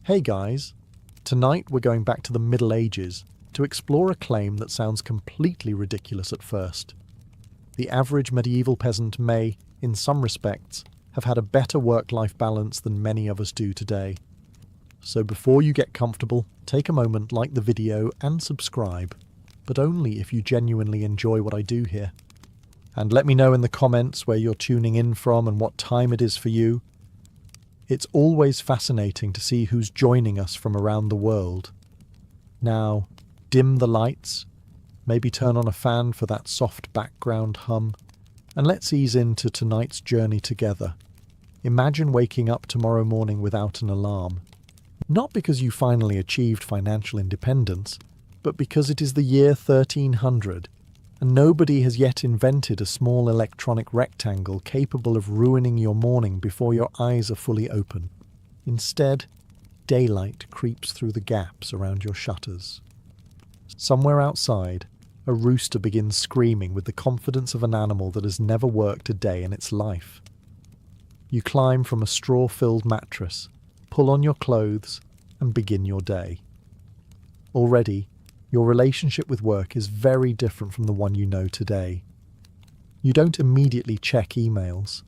Hey guys, tonight we're going back to the Middle Ages to explore a claim that sounds completely ridiculous at first. The average medieval peasant may, in some respects, have had a better work-life balance than many of us do today. So before you get comfortable, take a moment, like the video and subscribe, but only if you genuinely enjoy what I do here. And let me know in the comments where you're tuning in from and what time it is for you. It's always fascinating to see who's joining us from around the world. Now, dim the lights, maybe turn on a fan for that soft background hum, and let's ease into tonight's journey together. Imagine waking up tomorrow morning without an alarm. Not because you finally achieved financial independence, but because it is the year 1300, and nobody has yet invented a small electronic rectangle capable of ruining your morning before your eyes are fully open. Instead, daylight creeps through the gaps around your shutters. Somewhere outside, a rooster begins screaming with the confidence of an animal that has never worked a day in its life. You climb from a straw-filled mattress, pull on your clothes, and begin your day. Already, your relationship with work is very different from the one you know today. You don't immediately check emails.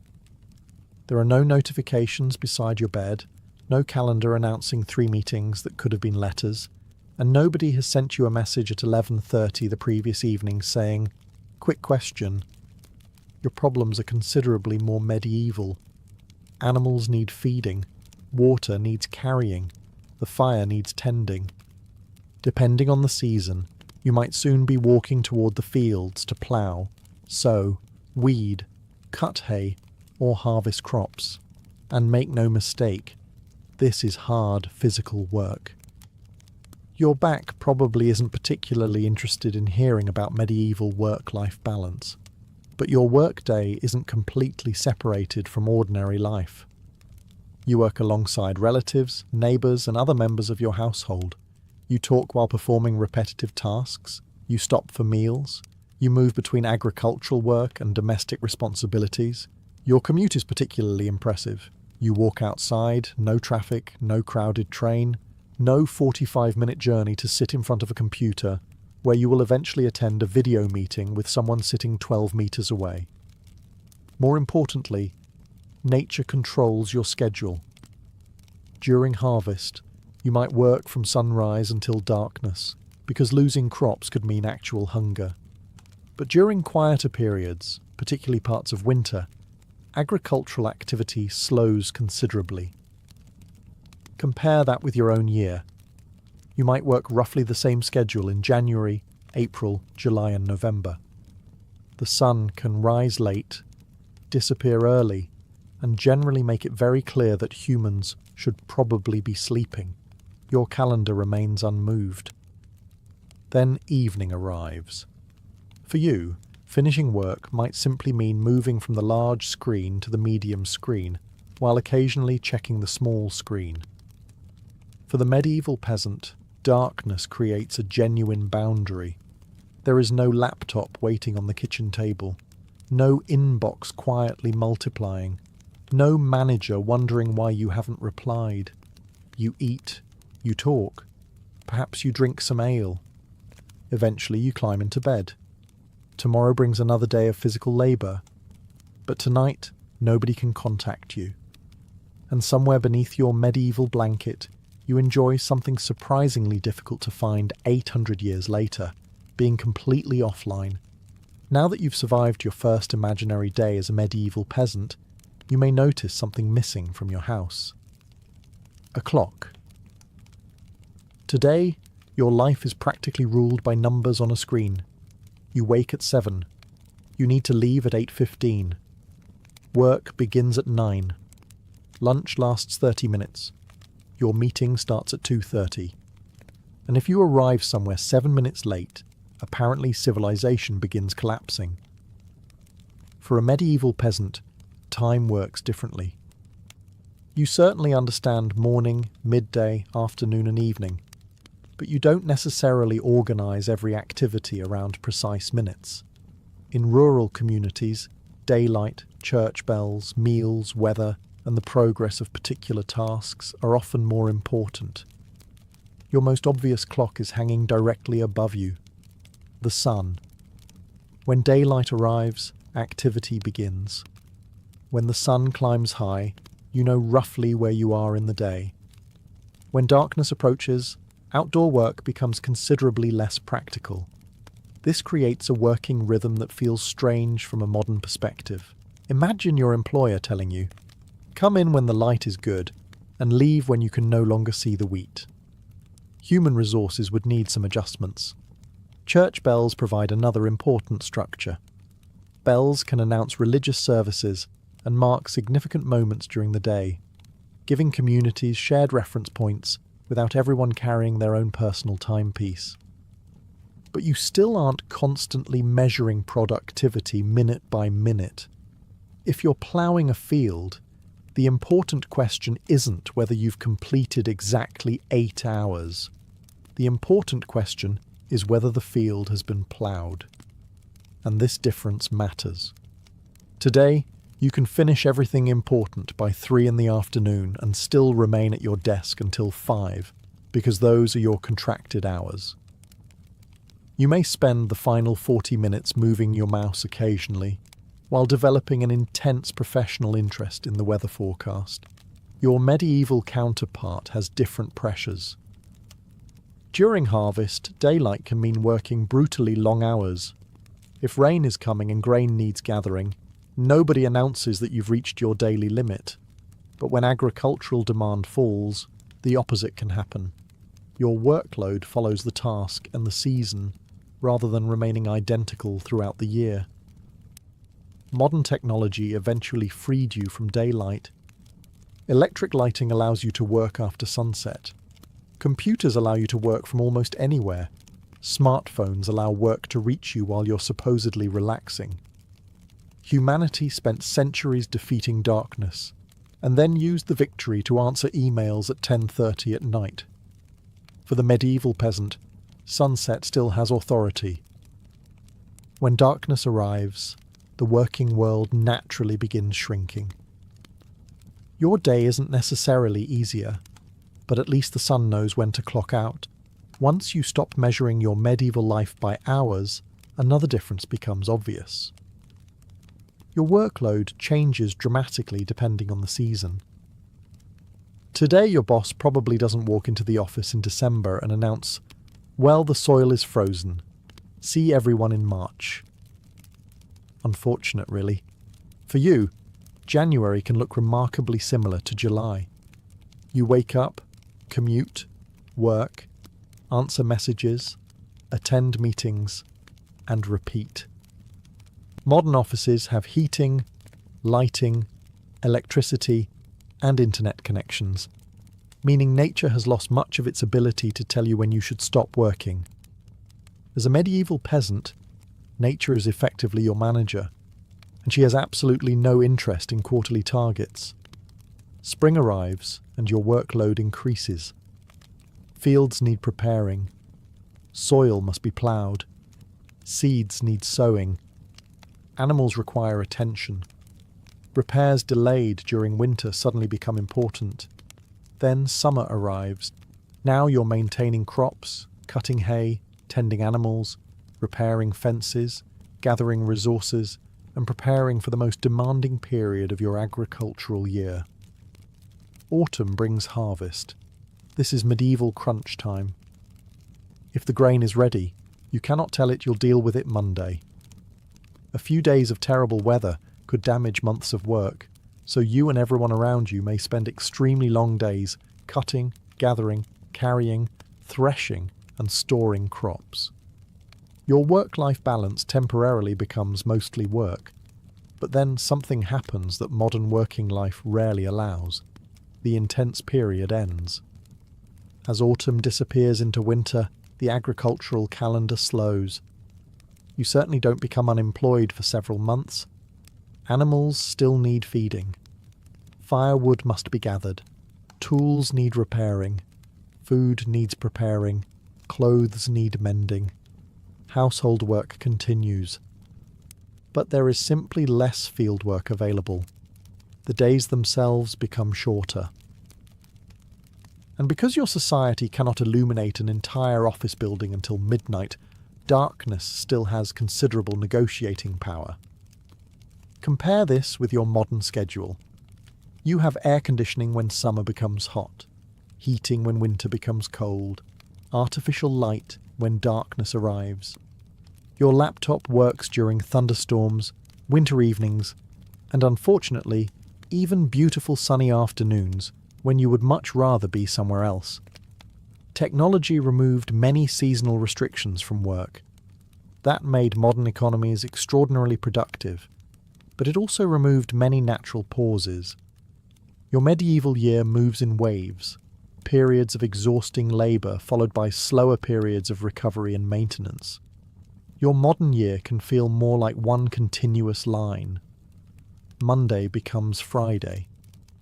There are no notifications beside your bed, no calendar announcing 3 meetings that could have been letters, and nobody has sent you a message at 11:30 the previous evening saying, "Quick question." Your problems are considerably more medieval. Animals need feeding, water needs carrying, the fire needs tending. Depending on the season, you might soon be walking toward the fields to plough, sow, weed, cut hay, or harvest crops. And make no mistake, this is hard physical work. Your back probably isn't particularly interested in hearing about medieval work-life balance, but your workday isn't completely separated from ordinary life. You work alongside relatives, neighbours, and other members of your household. You talk while performing repetitive tasks, you stop for meals, you move between agricultural work and domestic responsibilities. Your commute is particularly impressive. You walk outside, no traffic, no crowded train, no 45-minute journey to sit in front of a computer where you will eventually attend a video meeting with someone sitting 12 meters away. More importantly, nature controls your schedule. During harvest, you might work from sunrise until darkness, because losing crops could mean actual hunger. But during quieter periods, particularly parts of winter, agricultural activity slows considerably. Compare that with your own year. You might work roughly the same schedule in January, April, July and November. The sun can rise late, disappear early, and generally make it very clear that humans should probably be sleeping. Your calendar remains unmoved. Then evening arrives. For you, finishing work might simply mean moving from the large screen to the medium screen, while occasionally checking the small screen. For the medieval peasant, darkness creates a genuine boundary. There is no laptop waiting on the kitchen table, no inbox quietly multiplying, no manager wondering why you haven't replied. You eat, you talk, perhaps you drink some ale. Eventually you climb into bed. Tomorrow brings another day of physical labour, but tonight nobody can contact you. And somewhere beneath your medieval blanket, you enjoy something surprisingly difficult to find 800 years later, being completely offline. Now that you've survived your first imaginary day as a medieval peasant, you may notice something missing from your house. A clock. Today, your life is practically ruled by numbers on a screen. You wake at 7. You need to leave at 8:15. Work begins at 9. Lunch lasts 30 minutes. Your meeting starts at 2:30. And if you arrive somewhere 7 minutes late, apparently civilization begins collapsing. For a medieval peasant, time works differently. You certainly understand morning, midday, afternoon and evening, but you don't necessarily organise every activity around precise minutes. In rural communities, daylight, church bells, meals, weather, and the progress of particular tasks are often more important. Your most obvious clock is hanging directly above you, the sun. When daylight arrives, activity begins. When the sun climbs high, you know roughly where you are in the day. When darkness approaches, outdoor work becomes considerably less practical. This creates a working rhythm that feels strange from a modern perspective. Imagine your employer telling you, "Come in when the light is good, and leave when you can no longer see the wheat." Human resources would need some adjustments. Church bells provide another important structure. Bells can announce religious services and mark significant moments during the day, giving communities shared reference points without everyone carrying their own personal timepiece. But you still aren't constantly measuring productivity minute by minute. If you're ploughing a field, the important question isn't whether you've completed exactly 8 hours. The important question is whether the field has been ploughed. And this difference matters. Today, you can finish everything important by 3 in the afternoon and still remain at your desk until 5, because those are your contracted hours. You may spend the final 40 minutes moving your mouse occasionally, while developing an intense professional interest in the weather forecast. Your medieval counterpart has different pressures. During harvest, daylight can mean working brutally long hours. If rain is coming and grain needs gathering, nobody announces that you've reached your daily limit. But when agricultural demand falls, the opposite can happen. Your workload follows the task and the season, rather than remaining identical throughout the year. Modern technology eventually freed you from daylight. Electric lighting allows you to work after sunset. Computers allow you to work from almost anywhere. Smartphones allow work to reach you while you're supposedly relaxing. Humanity spent centuries defeating darkness, and then used the victory to answer emails at 10:30 at night. For the medieval peasant, sunset still has authority. When darkness arrives, the working world naturally begins shrinking. Your day isn't necessarily easier, but at least the sun knows when to clock out. Once you stop measuring your medieval life by hours, another difference becomes obvious. Your workload changes dramatically depending on the season. Today your boss probably doesn't walk into the office in December and announce, "Well, the soil is frozen. See everyone in March." Unfortunate, really. For you, January can look remarkably similar to July. You wake up, commute, work, answer messages, attend meetings, and repeat. Modern offices have heating, lighting, electricity, and internet connections, meaning nature has lost much of its ability to tell you when you should stop working. As a medieval peasant, nature is effectively your manager, and she has absolutely no interest in quarterly targets. Spring arrives, and your workload increases. Fields need preparing. Soil must be ploughed. Seeds need sowing. Animals require attention. Repairs delayed during winter suddenly become important. Then summer arrives. Now you're maintaining crops, cutting hay, tending animals, repairing fences, gathering resources, and preparing for the most demanding period of your agricultural year. Autumn brings harvest. This is medieval crunch time. If the grain is ready, you cannot tell it you'll deal with it Monday. A few days of terrible weather could damage months of work, so you and everyone around you may spend extremely long days cutting, gathering, carrying, threshing, and storing crops. Your work-life balance temporarily becomes mostly work, but then something happens that modern working life rarely allows. The intense period ends. As autumn disappears into winter, the agricultural calendar slows. You certainly don't become unemployed for several months. Animals still need feeding. Firewood must be gathered. Tools need repairing. Food needs preparing. Clothes need mending. Household work continues. But there is simply less field work available. The days themselves become shorter. And because your society cannot illuminate an entire office building until midnight, darkness still has considerable negotiating power. Compare this with your modern schedule. You have air conditioning when summer becomes hot, heating when winter becomes cold, artificial light when darkness arrives. Your laptop works during thunderstorms, winter evenings, and unfortunately, even beautiful sunny afternoons when you would much rather be somewhere else. Technology removed many seasonal restrictions from work. That made modern economies extraordinarily productive, but it also removed many natural pauses. Your medieval year moves in waves, periods of exhausting labour followed by slower periods of recovery and maintenance. Your modern year can feel more like one continuous line. Monday becomes Friday.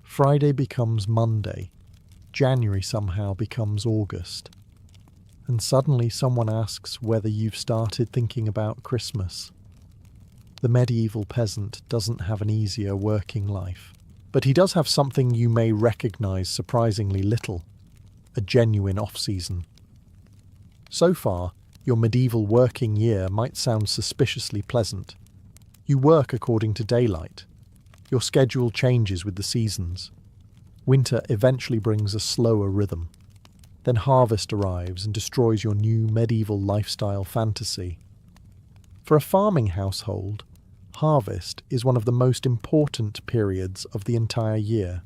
Friday becomes Monday. January somehow becomes August. And suddenly someone asks whether you've started thinking about Christmas. The medieval peasant doesn't have an easier working life, but he does have something you may recognise surprisingly little: a genuine off-season. So far, your medieval working year might sound suspiciously pleasant. You work according to daylight. Your schedule changes with the seasons. Winter eventually brings a slower rhythm. Then harvest arrives and destroys your new medieval lifestyle fantasy. For a farming household, harvest is one of the most important periods of the entire year.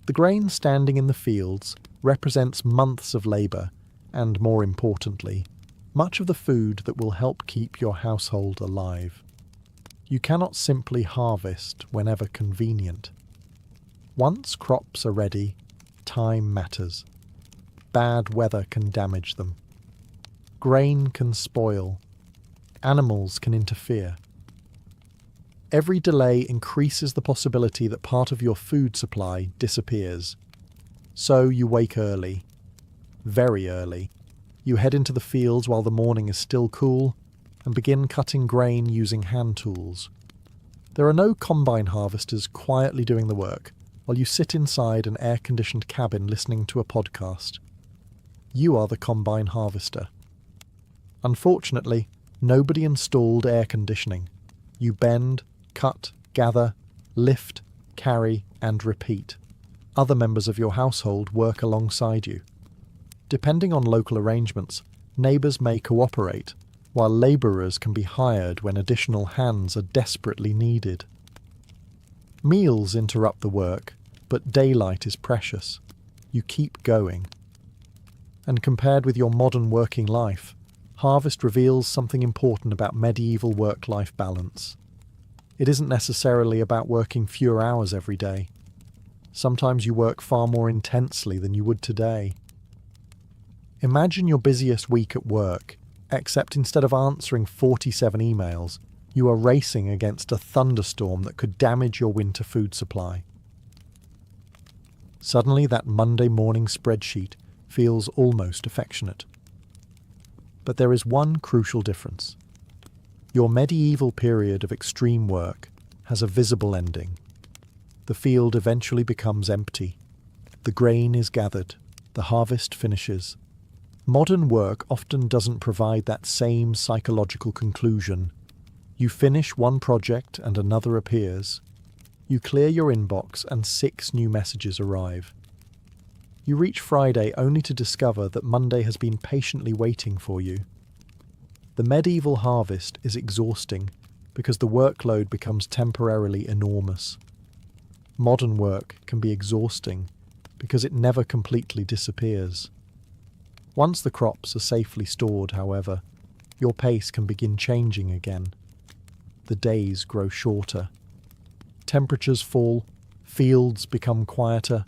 The grain standing in the fields represents months of labour and, more importantly, much of the food that will help keep your household alive. You cannot simply harvest whenever convenient. Once crops are ready, time matters. Bad weather can damage them. Grain can spoil. Animals can interfere. Every delay increases the possibility that part of your food supply disappears. So you wake early, very early. You head into the fields while the morning is still cool and begin cutting grain using hand tools. There are no combine harvesters quietly doing the work while you sit inside an air-conditioned cabin listening to a podcast. You are the combine harvester. Unfortunately, nobody installed air conditioning. You bend, cut, gather, lift, carry, and repeat. Other members of your household work alongside you. Depending on local arrangements, neighbours may cooperate, while labourers can be hired when additional hands are desperately needed. Meals interrupt the work, but daylight is precious. You keep going. And compared with your modern working life, harvest reveals something important about medieval work-life balance. It isn't necessarily about working fewer hours every day. Sometimes you work far more intensely than you would today. Imagine your busiest week at work, except instead of answering 47 emails, you are racing against a thunderstorm that could damage your winter food supply. Suddenly that Monday morning spreadsheet feels almost affectionate. But there is one crucial difference. Your medieval period of extreme work has a visible ending. The field eventually becomes empty. The grain is gathered. The harvest finishes. Modern work often doesn't provide that same psychological conclusion. You finish one project and another appears. You clear your inbox and 6 new messages arrive. You reach Friday only to discover that Monday has been patiently waiting for you. The medieval harvest is exhausting because the workload becomes temporarily enormous. Modern work can be exhausting because it never completely disappears. Once the crops are safely stored, however, your pace can begin changing again. The days grow shorter. Temperatures fall, fields become quieter.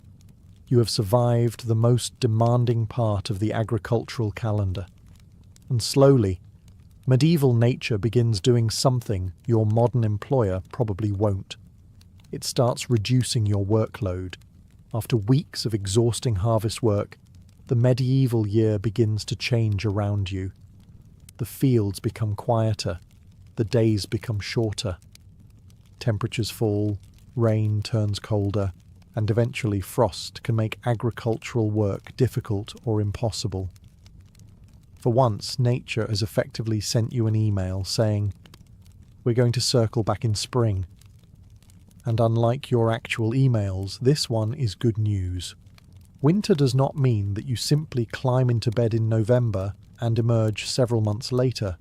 You have survived the most demanding part of the agricultural calendar. And slowly, medieval nature begins doing something your modern employer probably won't. It starts reducing your workload. After weeks of exhausting harvest work, the medieval year begins to change around you. The fields become quieter. The days become shorter. Temperatures fall. rain turns colder, and eventually frost can make agricultural work difficult or impossible. For once, nature has effectively sent you an email saying, "We're going to circle back in spring." And unlike your actual emails, this one is good news. Winter does not mean that you simply climb into bed in November and emerge several months later.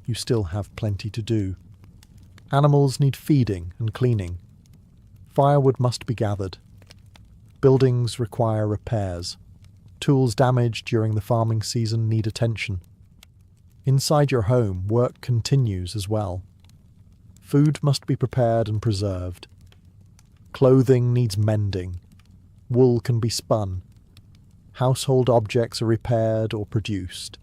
You still have plenty to do. Animals need feeding and cleaning. Firewood must be gathered. Buildings require repairs. Tools damaged during the farming season need attention. Inside your home, work continues as well. Food must be prepared and preserved. Clothing needs mending. Wool can be spun. Household objects are repaired or produced.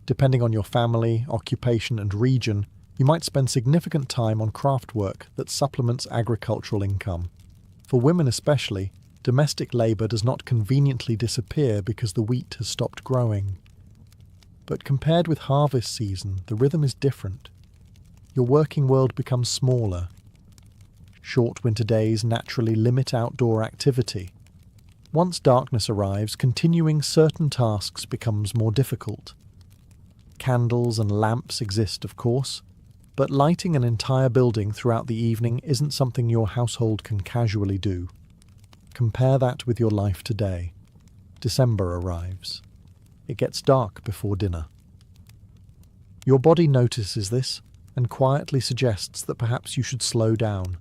Depending on your family, occupation, and region, you might spend significant time on craft work that supplements agricultural income. For women especially, domestic labour does not conveniently disappear because the wheat has stopped growing. But compared with harvest season, the rhythm is different. Your working world becomes smaller. Short winter days naturally limit outdoor activity. Once darkness arrives, continuing certain tasks becomes more difficult. Candles and lamps exist, of course, but lighting an entire building throughout the evening isn't something your household can casually do. Compare that with your life today. December arrives. It gets dark before dinner. Your body notices this and quietly suggests that perhaps you should slow down.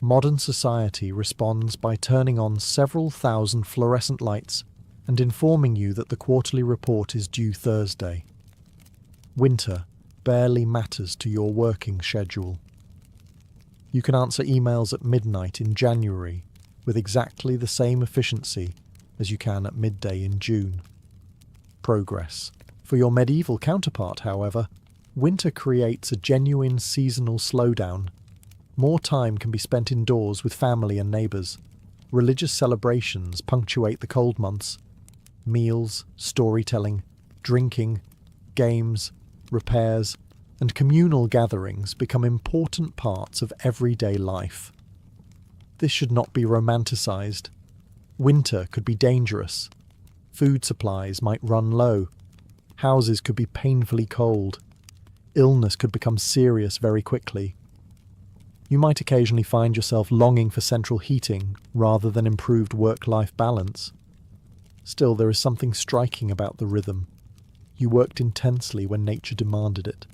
Modern society responds by turning on several thousand fluorescent lights and informing you that the quarterly report is due Thursday. Winter barely matters to your working schedule. You can answer emails at midnight in January with exactly the same efficiency as you can at midday in June. Progress. For your medieval counterpart, however, winter creates a genuine seasonal slowdown. More time can be spent indoors with family and neighbours. Religious celebrations punctuate the cold months. Meals, storytelling, drinking, games, repairs, and communal gatherings become important parts of everyday life. This should not be romanticised. Winter could be dangerous. Food supplies might run low. Houses could be painfully cold. Illness could become serious very quickly. You might occasionally find yourself longing for central heating rather than improved work-life balance. Still, there is something striking about the rhythm. You worked intensely when nature demanded it.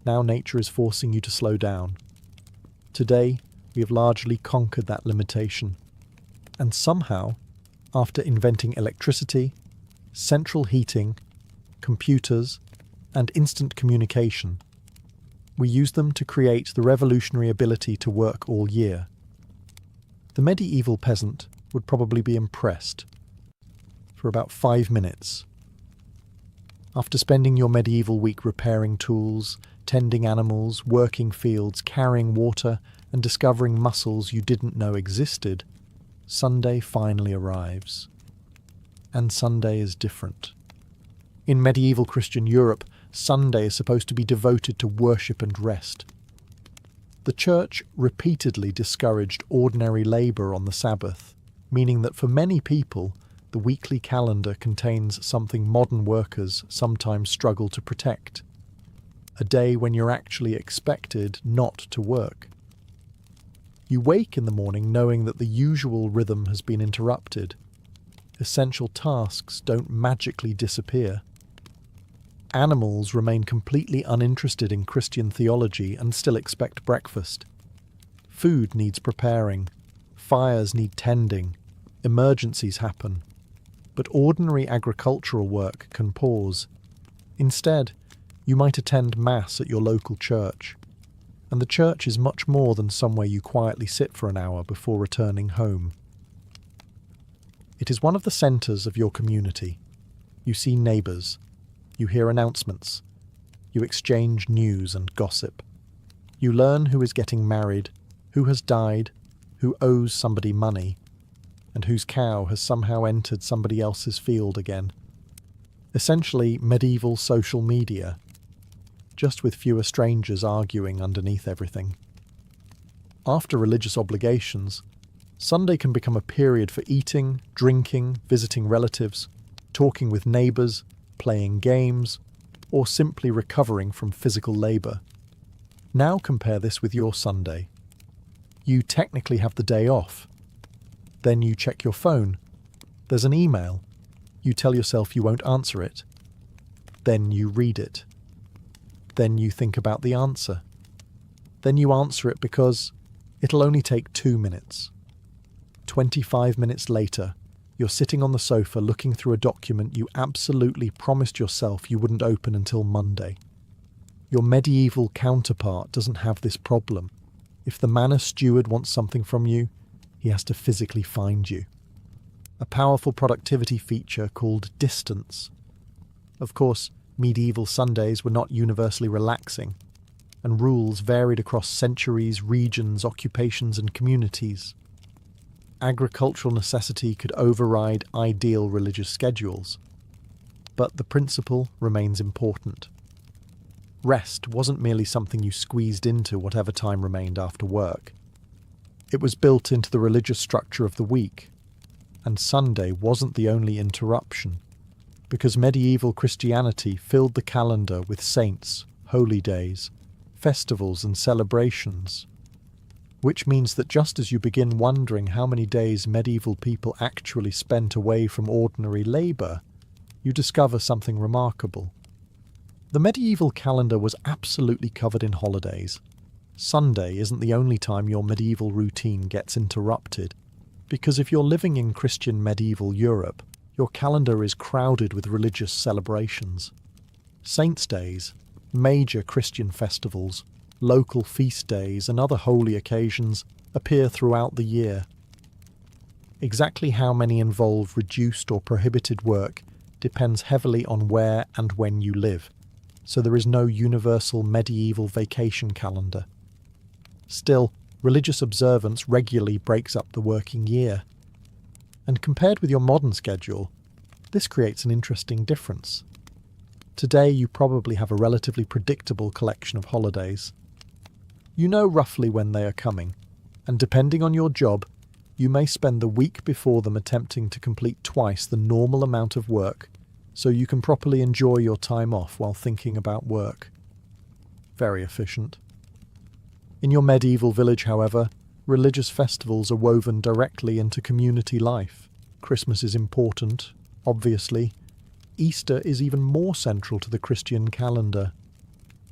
Now nature is forcing you to slow down. Today, we have largely conquered that limitation. And somehow, after inventing electricity, central heating, computers, and instant communication, we use them to create the revolutionary ability to work all year. The medieval peasant would probably be impressed. For about 5 minutes. After spending your medieval week repairing tools, tending animals, working fields, carrying water, and discovering muscles you didn't know existed, Sunday finally arrives. And Sunday is different. In medieval Christian Europe, Sunday is supposed to be devoted to worship and rest. The Church repeatedly discouraged ordinary labour on the Sabbath, meaning that for many people, the weekly calendar contains something modern workers sometimes struggle to protect. A day when you're actually expected not to work. You wake in the morning knowing that the usual rhythm has been interrupted. Essential tasks don't magically disappear. Animals remain completely uninterested in Christian theology and still expect breakfast. Food needs preparing. Fires need tending. Emergencies happen. But ordinary agricultural work can pause. Instead, you might attend Mass at your local church. And the church is much more than somewhere you quietly sit for an hour before returning home. It is one of the centres of your community. You see neighbours. You hear announcements. You exchange news and gossip. You learn who is getting married, who has died, who owes somebody money, and whose cow has somehow entered somebody else's field again. Essentially, medieval social media, just with fewer strangers arguing underneath everything. After religious obligations, Sunday can become a period for eating, drinking, visiting relatives, talking with neighbours, playing games, or simply recovering from physical labour. Now compare this with your Sunday. You technically have the day off. Then you check your phone. There's an email. You tell yourself you won't answer it. Then you read it. Then you think about the answer. Then you answer it because it'll only take 2 minutes. 25 minutes later, you're sitting on the sofa looking through a document you absolutely promised yourself you wouldn't open until Monday. Your medieval counterpart doesn't have this problem. If the manor steward wants something from you, he has to physically find you. A powerful productivity feature called distance. Of course, medieval Sundays were not universally relaxing, and rules varied across centuries, regions, occupations, and communities. Agricultural necessity could override ideal religious schedules, but the principle remains important. Rest wasn't merely something you squeezed into whatever time remained after work. It was built into the religious structure of the week, and Sunday wasn't the only interruption, because medieval Christianity filled the calendar with saints, holy days, festivals and celebrations. Which means that just as you begin wondering how many days medieval people actually spent away from ordinary labour, you discover something remarkable. The medieval calendar was absolutely covered in holidays. Sunday isn't the only time your medieval routine gets interrupted, because if you're living in Christian medieval Europe, your calendar is crowded with religious celebrations. Saints' days, major Christian festivals, local feast days and other holy occasions appear throughout the year. Exactly how many involve reduced or prohibited work depends heavily on where and when you live, so there is no universal medieval vacation calendar. Still, religious observance regularly breaks up the working year. And compared with your modern schedule, this creates an interesting difference. Today you probably have a relatively predictable collection of holidays. You know roughly when they are coming, and depending on your job, you may spend the week before them attempting to complete twice the normal amount of work, so you can properly enjoy your time off while thinking about work. Very efficient. In your medieval village, however, religious festivals are woven directly into community life. Christmas is important, obviously. Easter is even more central to the Christian calendar.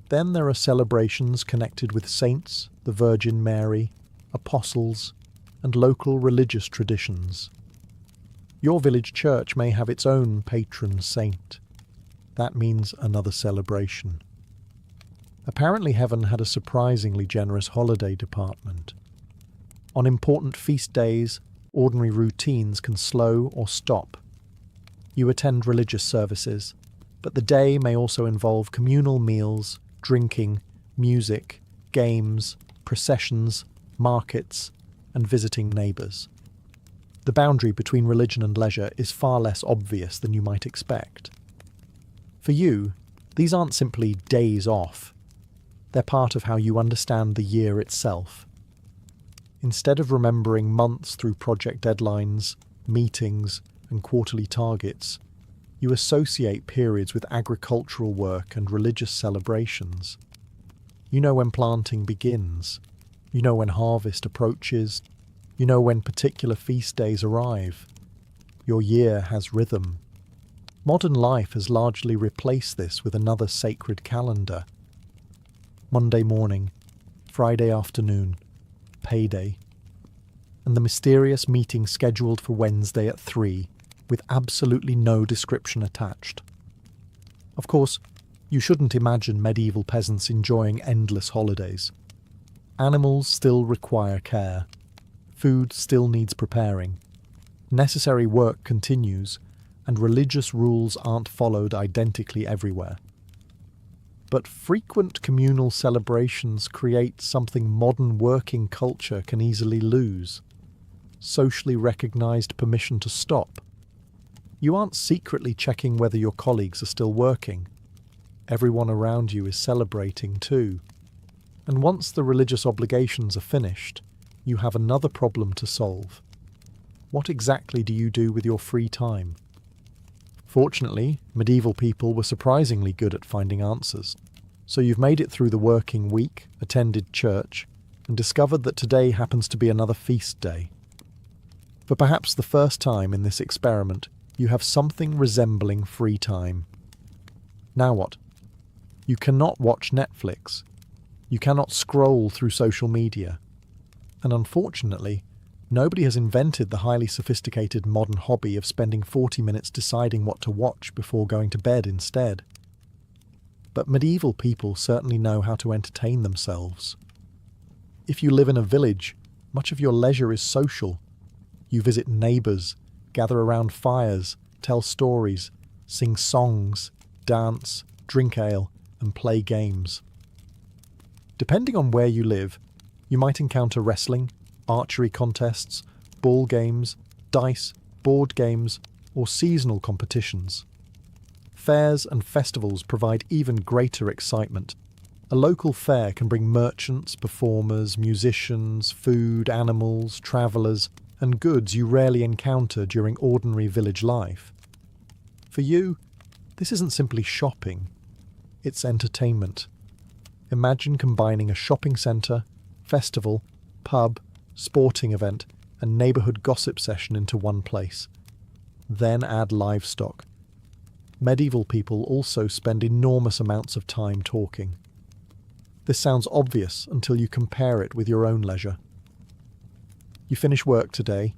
Then there are celebrations connected with saints, the Virgin Mary, apostles, and local religious traditions. Your village church may have its own patron saint. That means another celebration. Apparently heaven had a surprisingly generous holiday department. On important feast days, ordinary routines can slow or stop. You attend religious services, but the day may also involve communal meals, drinking, music, games, processions, markets, and visiting neighbours. The boundary between religion and leisure is far less obvious than you might expect. For you, these aren't simply days off. They're part of how you understand the year itself. Instead of remembering months through project deadlines, meetings, and quarterly targets, you associate periods with agricultural work and religious celebrations. You know when planting begins. You know when harvest approaches. You know when particular feast days arrive. Your year has rhythm. Modern life has largely replaced this with another sacred calendar. Monday morning, Friday afternoon, payday, and the mysterious meeting scheduled for Wednesday at 3, with absolutely no description attached. Of course, you shouldn't imagine medieval peasants enjoying endless holidays. Animals still require care. Food still needs preparing. Necessary work continues, and religious rules aren't followed identically everywhere. But frequent communal celebrations create something modern working culture can easily lose: socially recognized permission to stop. You aren't secretly checking whether your colleagues are still working. Everyone around you is celebrating too. And once the religious obligations are finished, you have another problem to solve. What exactly do you do with your free time? Fortunately, medieval people were surprisingly good at finding answers. So you've made it through the working week, attended church, and discovered that today happens to be another feast day. For perhaps the first time in this experiment, you have something resembling free time. Now what? You cannot watch Netflix. You cannot scroll through social media. And unfortunately, nobody has invented the highly sophisticated modern hobby of spending 40 minutes deciding what to watch before going to bed instead. But medieval people certainly know how to entertain themselves. If you live in a village, much of your leisure is social. You visit neighbours, gather around fires, tell stories, sing songs, dance, drink ale, and play games. Depending on where you live, you might encounter wrestling, archery contests, ball games, dice, board games, or seasonal competitions. Fairs and festivals provide even greater excitement. A local fair can bring merchants, performers, musicians, food, animals, travellers, and goods you rarely encounter during ordinary village life. For you, this isn't simply shopping, it's entertainment. Imagine combining a shopping centre, festival, pub, sporting event, and neighbourhood gossip session into one place. Then add livestock. Medieval people also spend enormous amounts of time talking. This sounds obvious until you compare it with your own leisure. You finish work today,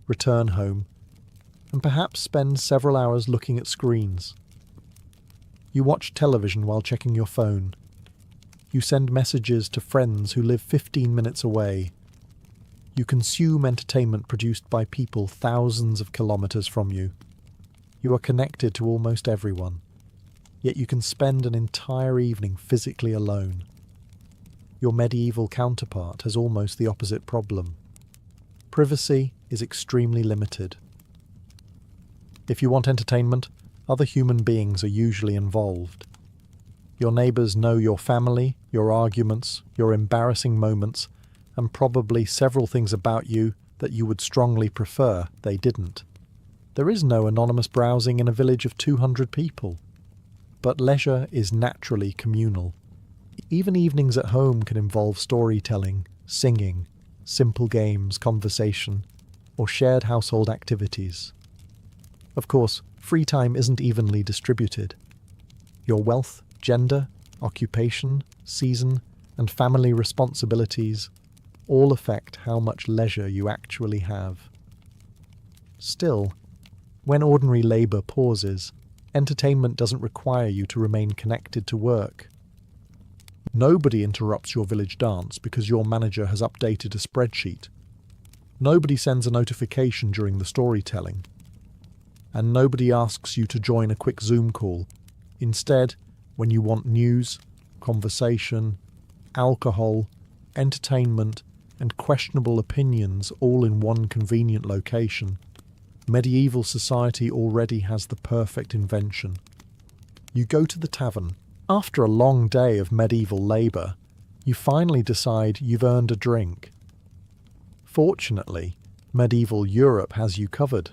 return home, and perhaps spend several hours looking at screens. You watch television while checking your phone. You send messages to friends who live 15 minutes away. You consume entertainment produced by people thousands of kilometres from you. You are connected to almost everyone, yet you can spend an entire evening physically alone. Your medieval counterpart has almost the opposite problem. Privacy is extremely limited. If you want entertainment, other human beings are usually involved. Your neighbours know your family, your arguments, your embarrassing moments, and probably several things about you that you would strongly prefer they didn't. There is no anonymous browsing in a village of 200 people. But leisure is naturally communal. Even evenings at home can involve storytelling, singing, simple games, conversation, or shared household activities. Of course, free time isn't evenly distributed. Your wealth, gender, occupation, season, and family responsibilities all affect how much leisure you actually have. Still, when ordinary labour pauses, entertainment doesn't require you to remain connected to work. Nobody interrupts your village dance because your manager has updated a spreadsheet. Nobody sends a notification during the storytelling. And nobody asks you to join a quick Zoom call. Instead, when you want news, conversation, alcohol, entertainment, and questionable opinions all in one convenient location, medieval society already has the perfect invention. You go to the tavern. After a long day of medieval labour, you finally decide you've earned a drink. Fortunately, medieval Europe has you covered.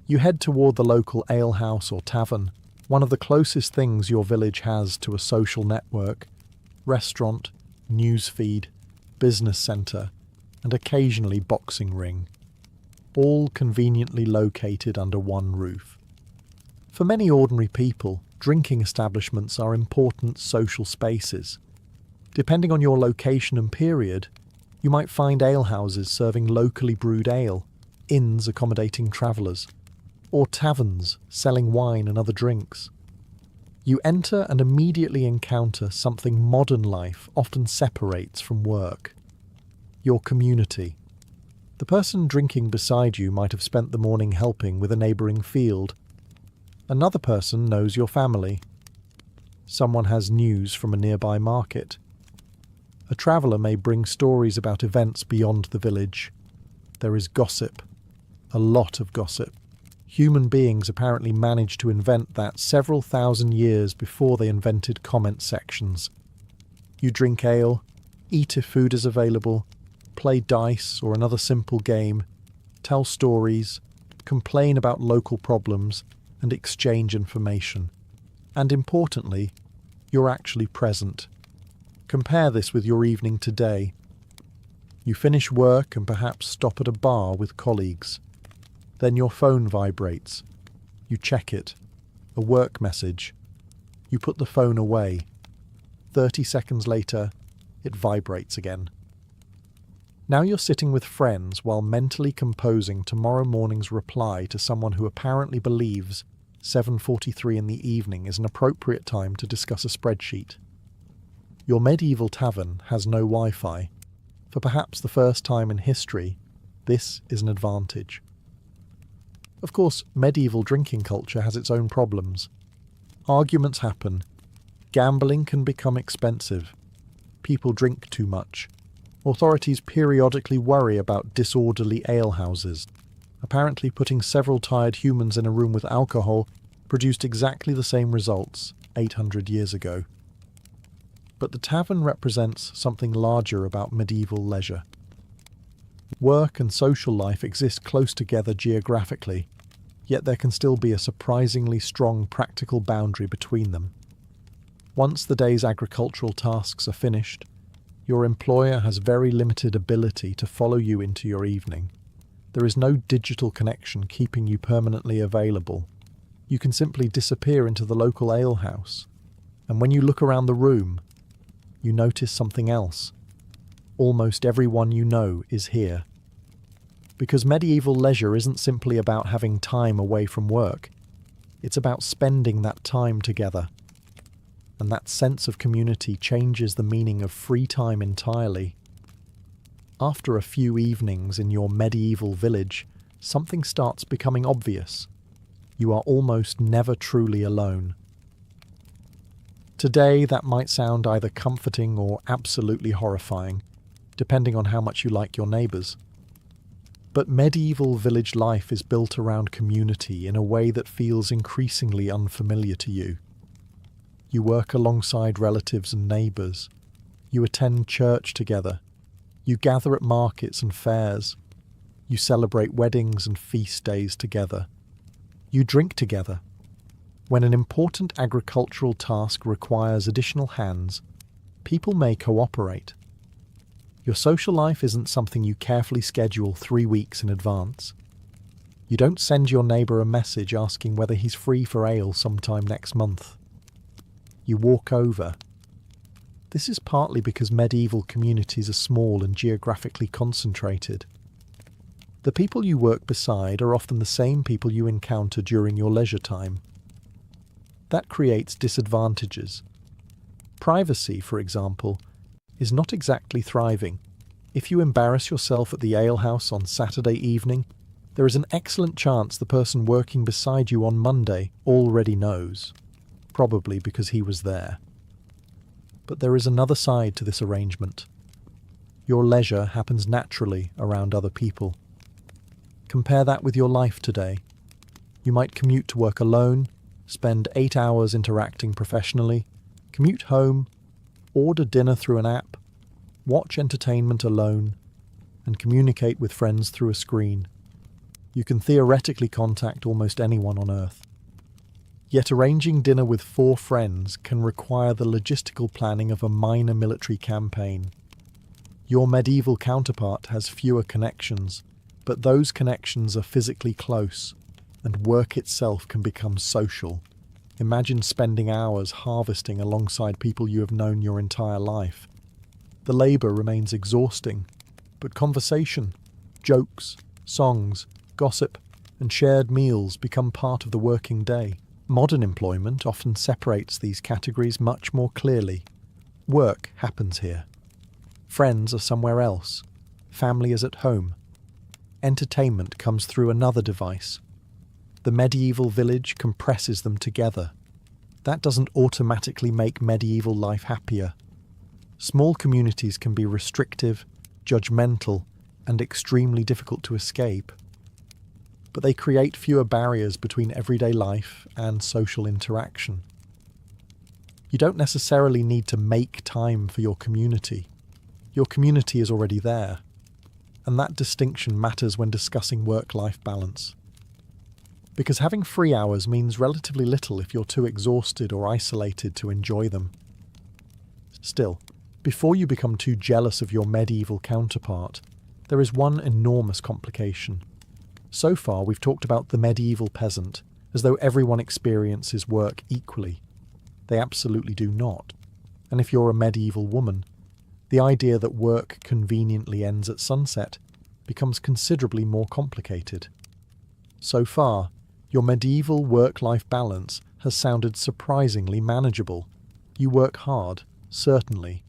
You head toward the local alehouse or tavern, one of the closest things your village has to a social network, restaurant, newsfeed, business centre, and occasionally boxing ring, all conveniently located under one roof. For many ordinary people, drinking establishments are important social spaces. Depending on your location and period, you might find alehouses serving locally brewed ale, inns accommodating travellers, or taverns selling wine and other drinks. You enter and immediately encounter something modern life often separates from work: your community. The person drinking beside you might have spent the morning helping with a neighbouring field. Another person knows your family. Someone has news from a nearby market. A traveller may bring stories about events beyond the village. There is gossip. A lot of gossip. Human beings apparently managed to invent that several thousand years before they invented comment sections. You drink ale, eat if food is available, play dice or another simple game, tell stories, complain about local problems, and exchange information. And importantly, you're actually present. Compare this with your evening today. You finish work and perhaps stop at a bar with colleagues. Then your phone vibrates. You check it. A work message. You put the phone away. 30 seconds later, it vibrates again. Now you're sitting with friends while mentally composing tomorrow morning's reply to someone who apparently believes 7:43 in the evening is an appropriate time to discuss a spreadsheet. Your medieval tavern has no Wi-Fi. For perhaps the first time in history, this is an advantage. Of course, medieval drinking culture has its own problems. Arguments happen. Gambling can become expensive. People drink too much. Authorities periodically worry about disorderly alehouses. Apparently, putting several tired humans in a room with alcohol produced exactly the same results 800 years ago. But the tavern represents something larger about medieval leisure. Work and social life exist close together geographically, yet there can still be a surprisingly strong practical boundary between them. Once the day's agricultural tasks are finished, your employer has very limited ability to follow you into your evening. There is no digital connection keeping you permanently available. You can simply disappear into the local alehouse, and when you look around the room, you notice something else. Almost everyone you know is here. Because medieval leisure isn't simply about having time away from work. It's about spending that time together. And that sense of community changes the meaning of free time entirely. After a few evenings in your medieval village, something starts becoming obvious. You are almost never truly alone. Today, that might sound either comforting or absolutely horrifying, depending on how much you like your neighbours. But medieval village life is built around community in a way that feels increasingly unfamiliar to you. You work alongside relatives and neighbours. You attend church together. You gather at markets and fairs. You celebrate weddings and feast days together. You drink together. When an important agricultural task requires additional hands, people may cooperate. Your social life isn't something you carefully schedule 3 weeks in advance. You don't send your neighbour a message asking whether he's free for ale sometime next month. You walk over. This is partly because medieval communities are small and geographically concentrated. The people you work beside are often the same people you encounter during your leisure time. That creates disadvantages. Privacy, for example, is not exactly thriving. If you embarrass yourself at the alehouse on Saturday evening, there is an excellent chance the person working beside you on Monday already knows, probably because he was there. But there is another side to this arrangement. Your leisure happens naturally around other people. Compare that with your life today. You might commute to work alone, spend 8 hours interacting professionally, commute home, order dinner through an app, watch entertainment alone, and communicate with friends through a screen. You can theoretically contact almost anyone on Earth. Yet arranging dinner with 4 friends can require the logistical planning of a minor military campaign. Your medieval counterpart has fewer connections, but those connections are physically close, and work itself can become social. Imagine spending hours harvesting alongside people you have known your entire life. The labour remains exhausting, but conversation, jokes, songs, gossip, and shared meals become part of the working day. Modern employment often separates these categories much more clearly. Work happens here. Friends are somewhere else. Family is at home. Entertainment comes through another device. The medieval village compresses them together. That doesn't automatically make medieval life happier. Small communities can be restrictive, judgmental, and extremely difficult to escape. But they create fewer barriers between everyday life and social interaction. You don't necessarily need to make time for your community. Your community is already there. And that distinction matters when discussing work-life balance. Because having free hours means relatively little if you're too exhausted or isolated to enjoy them. Still, before you become too jealous of your medieval counterpart, there is one enormous complication. So far, we've talked about the medieval peasant as though everyone experiences work equally. They absolutely do not. And if you're a medieval woman, the idea that work conveniently ends at sunset becomes considerably more complicated. So far, your medieval work-life balance has sounded surprisingly manageable. You work hard, certainly,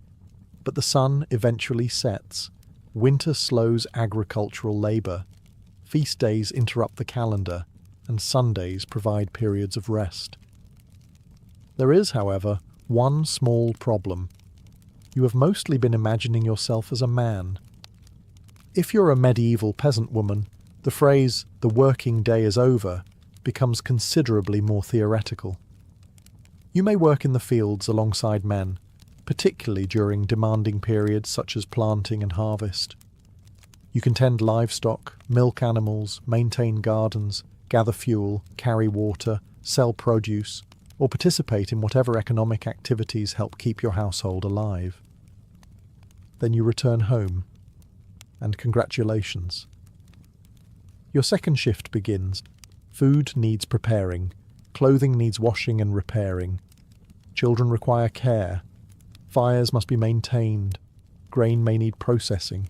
but the sun eventually sets, winter slows agricultural labour, feast days interrupt the calendar, and Sundays provide periods of rest. There is, however, one small problem. You have mostly been imagining yourself as a man. If you're a medieval peasant woman, the phrase, "the working day is over," becomes considerably more theoretical. You may work in the fields alongside men, particularly during demanding periods such as planting and harvest. You can tend livestock, milk animals, maintain gardens, gather fuel, carry water, sell produce, or participate in whatever economic activities help keep your household alive. Then you return home, and congratulations. Your second shift begins. Food needs preparing, clothing needs washing and repairing, children require care, fires must be maintained, grain may need processing,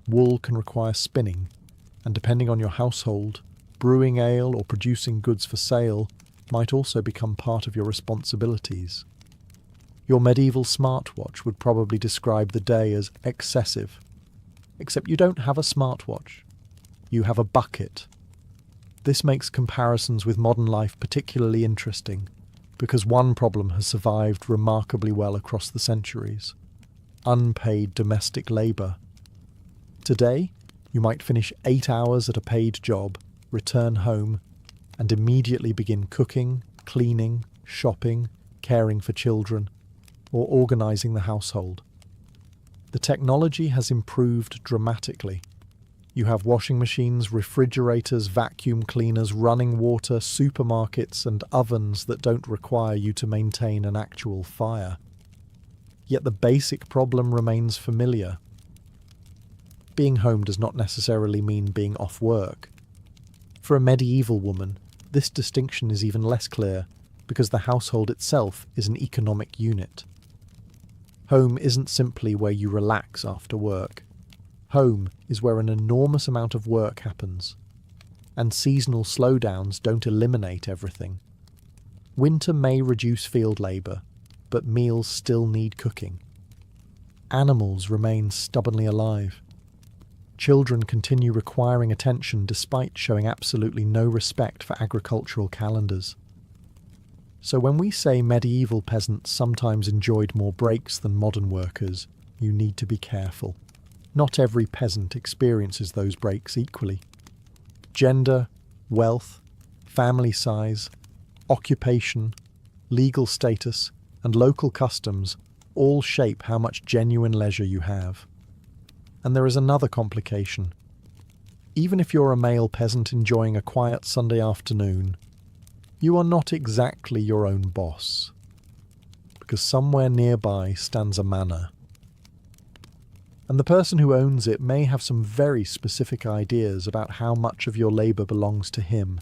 wool can require spinning, and depending on your household, brewing ale or producing goods for sale might also become part of your responsibilities. Your medieval smartwatch would probably describe the day as excessive. Except you don't have a smartwatch. You have a bucket. This makes comparisons with modern life particularly interesting, because one problem has survived remarkably well across the centuries: unpaid domestic labour. Today, you might finish 8 hours at a paid job, return home, and immediately begin cooking, cleaning, shopping, caring for children, or organising the household. The technology has improved dramatically. You have washing machines, refrigerators, vacuum cleaners, running water, supermarkets, and ovens that don't require you to maintain an actual fire. Yet the basic problem remains familiar. Being home does not necessarily mean being off work. For a medieval woman, this distinction is even less clear because the household itself is an economic unit. Home isn't simply where you relax after work. Home is where an enormous amount of work happens, and seasonal slowdowns don't eliminate everything. Winter may reduce field labour, but meals still need cooking. Animals remain stubbornly alive. Children continue requiring attention despite showing absolutely no respect for agricultural calendars. So when we say medieval peasants sometimes enjoyed more breaks than modern workers, you need to be careful. Not every peasant experiences those breaks equally. Gender, wealth, family size, occupation, legal status, and local customs all shape how much genuine leisure you have. And there is another complication. Even if you're a male peasant enjoying a quiet Sunday afternoon, you are not exactly your own boss, because somewhere nearby stands a manor. And the person who owns it may have some very specific ideas about how much of your labour belongs to him.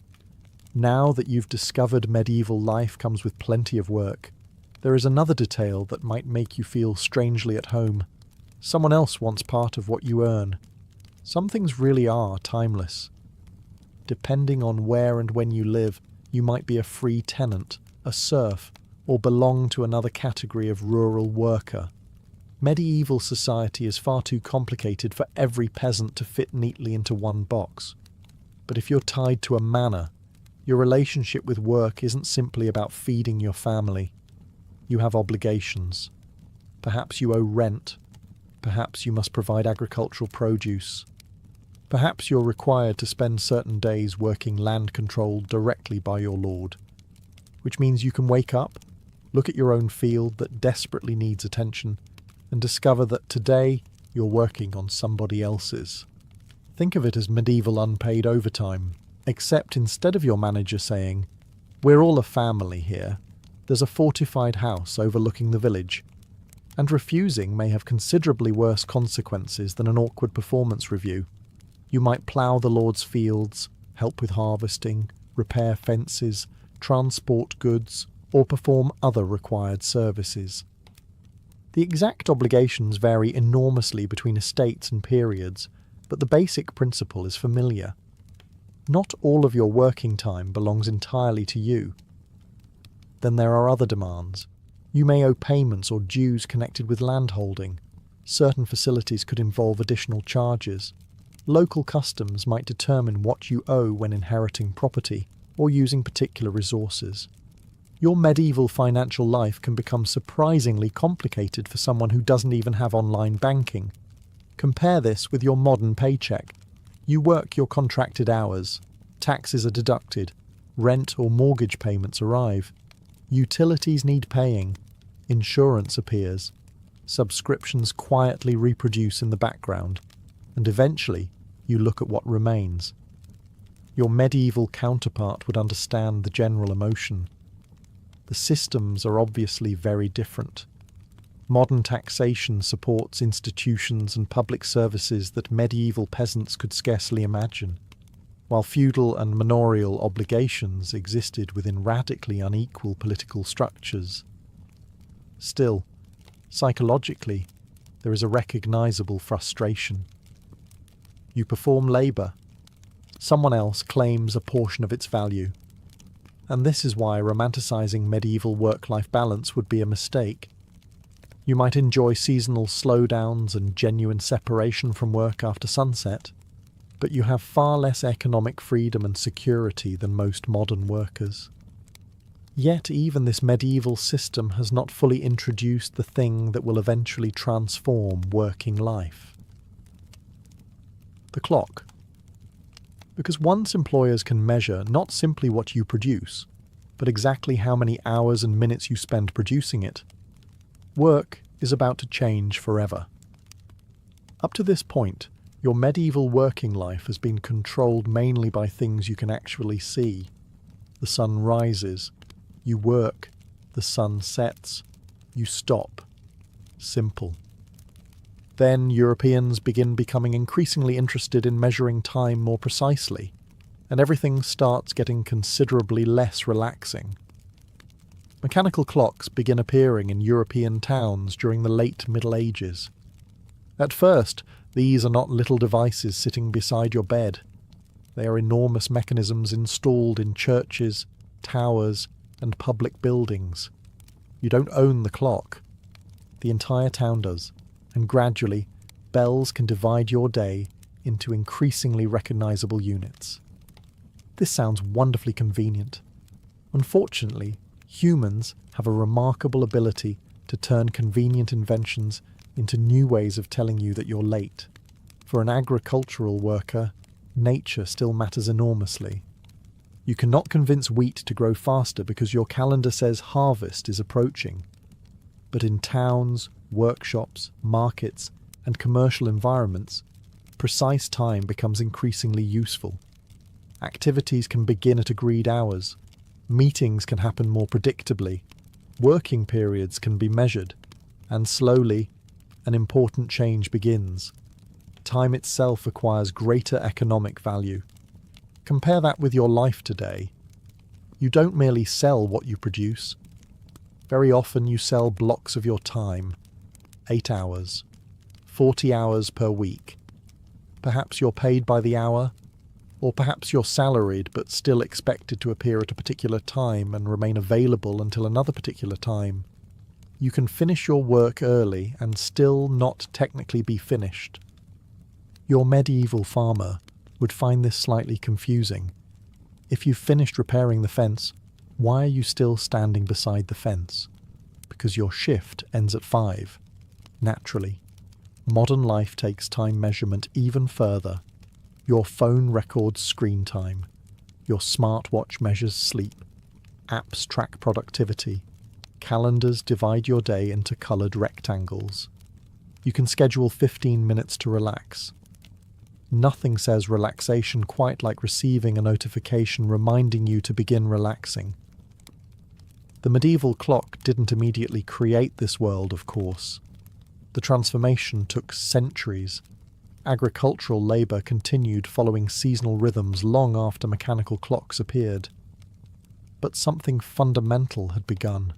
Now that you've discovered medieval life comes with plenty of work, there is another detail that might make you feel strangely at home. Someone else wants part of what you earn. Some things really are timeless. Depending on where and when you live, you might be a free tenant, a serf, or belong to another category of rural worker. Medieval society is far too complicated for every peasant to fit neatly into one box. But if you're tied to a manor, your relationship with work isn't simply about feeding your family. You have obligations. Perhaps you owe rent. Perhaps you must provide agricultural produce. Perhaps you're required to spend certain days working land controlled directly by your lord, which means you can wake up, Look at your own field that desperately needs attention and discover that today you're working on somebody else's. Think of it as medieval unpaid overtime, except instead of your manager saying, "We're all a family here, there's a fortified house overlooking the village," and refusing may have considerably worse consequences than an awkward performance review. You might plough the Lord's fields, help with harvesting, repair fences, transport goods, or perform other required services. The exact obligations vary enormously between estates and periods, but the basic principle is familiar. Not all of your working time belongs entirely to you. Then there are other demands. You may owe payments or dues connected with landholding. Certain facilities could involve additional charges. Local customs might determine what you owe when inheriting property or using particular resources. Your medieval financial life can become surprisingly complicated for someone who doesn't even have online banking. Compare this with your modern paycheck. You work your contracted hours, taxes are deducted, rent or mortgage payments arrive, utilities need paying, insurance appears, subscriptions quietly reproduce in the background, and eventually you look at what remains. Your medieval counterpart would understand the general emotion. The systems are obviously very different. Modern taxation supports institutions and public services that medieval peasants could scarcely imagine, while feudal and manorial obligations existed within radically unequal political structures. Still, psychologically, there is a recognizable frustration. You perform labor. Someone else claims a portion of its value. And this is why romanticizing medieval work-life balance would be a mistake. You might enjoy seasonal slowdowns and genuine separation from work after sunset, but you have far less economic freedom and security than most modern workers. Yet even this medieval system has not fully introduced the thing that will eventually transform working life. The clock. Because once employers can measure not simply what you produce, but exactly how many hours and minutes you spend producing it, work is about to change forever. Up to this point, your medieval working life has been controlled mainly by things you can actually see. The sun rises, you work, the sun sets, you stop. Simple. Then Europeans begin becoming increasingly interested in measuring time more precisely, and everything starts getting considerably less relaxing. Mechanical clocks begin appearing in European towns during the late Middle Ages. At first, these are not little devices sitting beside your bed. They are enormous mechanisms installed in churches, towers, and public buildings. You don't own the clock. The entire town does. And gradually, bells can divide your day into increasingly recognizable units. This sounds wonderfully convenient. Unfortunately, humans have a remarkable ability to turn convenient inventions into new ways of telling you that you're late. For an agricultural worker, nature still matters enormously. You cannot convince wheat to grow faster because your calendar says harvest is approaching. But in towns, workshops, markets, and commercial environments, precise time becomes increasingly useful. Activities can begin at agreed hours. Meetings can happen more predictably. Working periods can be measured. And slowly, an important change begins. Time itself acquires greater economic value. Compare that with your life today. You don't merely sell what you produce. Very often you sell blocks of your time. 8 hours. 40 hours per week. Perhaps you're paid by the hour, or perhaps you're salaried but still expected to appear at a particular time and remain available until another particular time. You can finish your work early and still not technically be finished. Your medieval farmer would find this slightly confusing. If you've finished repairing the fence, why are you still standing beside the fence? Because your shift ends at 5. Naturally. Modern life takes time measurement even further. Your phone records screen time. Your smartwatch measures sleep. Apps track productivity. Calendars divide your day into coloured rectangles. You can schedule 15 minutes to relax. Nothing says relaxation quite like receiving a notification reminding you to begin relaxing. The medieval clock didn't immediately create this world, of course. The transformation took centuries. Agricultural labour continued following seasonal rhythms long after mechanical clocks appeared. But something fundamental had begun.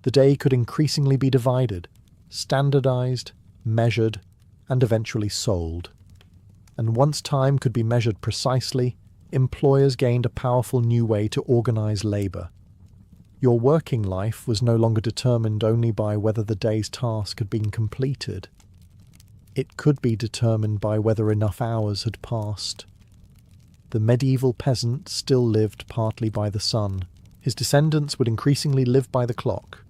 The day could increasingly be divided, standardised, measured, and eventually sold. And once time could be measured precisely, employers gained a powerful new way to organise labour. Your working life was no longer determined only by whether the day's task had been completed. It could be determined by whether enough hours had passed. The medieval peasant still lived partly by the sun. His descendants would increasingly live by the clock.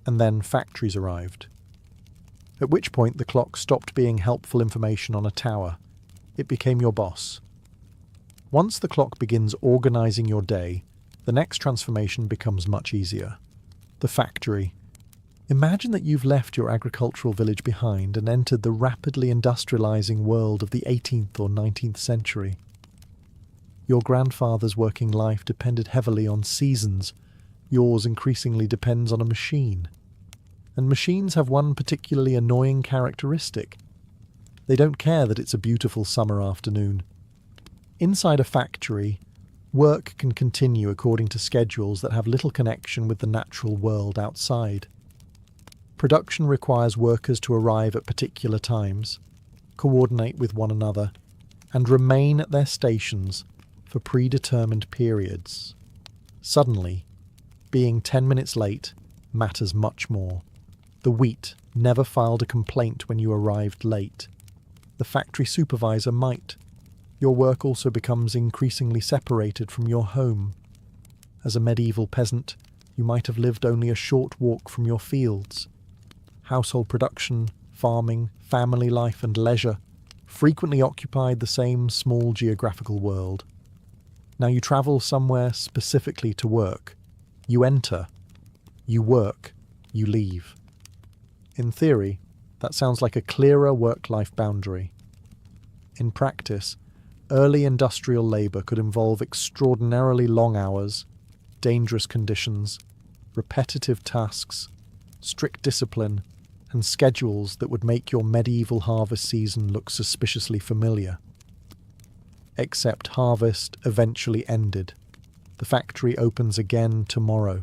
And then factories arrived. At which point the clock stopped being helpful information on a tower. It became your boss. Once the clock begins organising your day, the next transformation becomes much easier. The factory. Imagine that you've left your agricultural village behind and entered the rapidly industrialising world of the 18th or 19th century. Your grandfather's working life depended heavily on seasons. Yours increasingly depends on a machine. And machines have one particularly annoying characteristic. They don't care that it's a beautiful summer afternoon. Inside a factory, work can continue according to schedules that have little connection with the natural world outside. Production requires workers to arrive at particular times, coordinate with one another, and remain at their stations for predetermined periods. Suddenly, being 10 minutes late matters much more. The wheat never filed a complaint when you arrived late. The factory supervisor might. Your work also becomes increasingly separated from your home. As a medieval peasant, you might have lived only a short walk from your fields. Household production, farming, family life and leisure frequently occupied the same small geographical world. Now you travel somewhere specifically to work. You enter, you work, you leave. In theory, that sounds like a clearer work-life boundary. In practice, early industrial labour could involve extraordinarily long hours, dangerous conditions, repetitive tasks, strict discipline, and schedules that would make your medieval harvest season look suspiciously familiar. Except harvest eventually ended. The factory opens again tomorrow,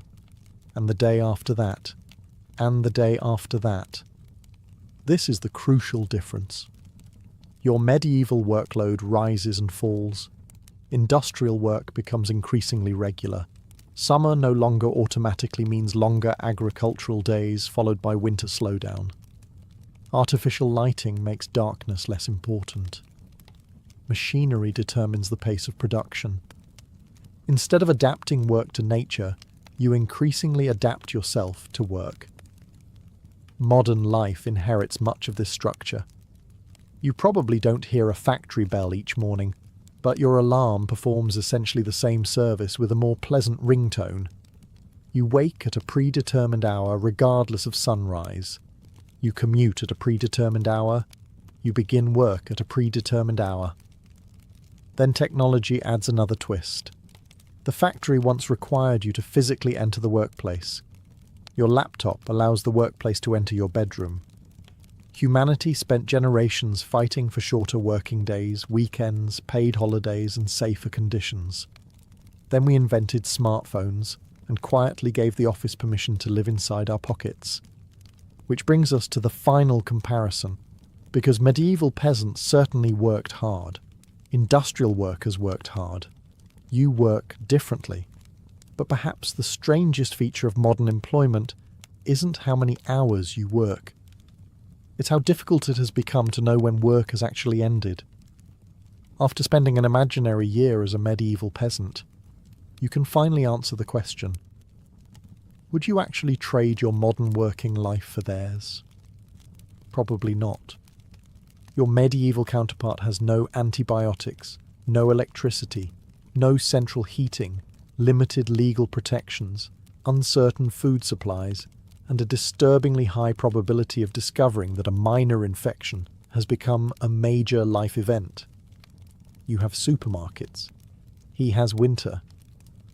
and the day after that, and the day after that. This is the crucial difference. Your medieval workload rises and falls. Industrial work becomes increasingly regular. Summer no longer automatically means longer agricultural days followed by winter slowdown. Artificial lighting makes darkness less important. Machinery determines the pace of production. Instead of adapting work to nature, you increasingly adapt yourself to work. Modern life inherits much of this structure. You probably don't hear a factory bell each morning, but your alarm performs essentially the same service with a more pleasant ringtone. You wake at a predetermined hour regardless of sunrise. You commute at a predetermined hour. You begin work at a predetermined hour. Then technology adds another twist. The factory once required you to physically enter the workplace. Your laptop allows the workplace to enter your bedroom. Humanity spent generations fighting for shorter working days, weekends, paid holidays, and safer conditions. Then we invented smartphones and quietly gave the office permission to live inside our pockets. Which brings us to the final comparison. Because medieval peasants certainly worked hard. Industrial workers worked hard. You work differently. But perhaps the strangest feature of modern employment isn't how many hours you work. It's how difficult it has become to know when work has actually ended. After spending an imaginary year as a medieval peasant, you can finally answer the question: would you actually trade your modern working life for theirs? Probably not. Your medieval counterpart has no antibiotics, no electricity, no central heating, limited legal protections, uncertain food supplies, and a disturbingly high probability of discovering that a minor infection has become a major life event. You have supermarkets. He has winter.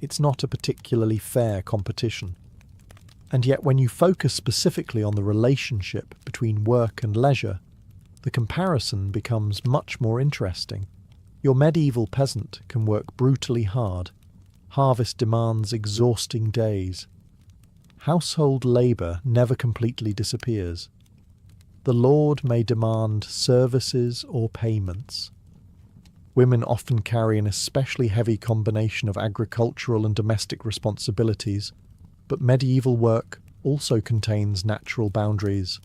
It's not a particularly fair competition. And yet when you focus specifically on the relationship between work and leisure, the comparison becomes much more interesting. Your medieval peasant can work brutally hard. Harvest demands exhausting days. Household labour never completely disappears. The lord may demand services or payments. Women often carry an especially heavy combination of agricultural and domestic responsibilities, but medieval work also contains natural boundaries.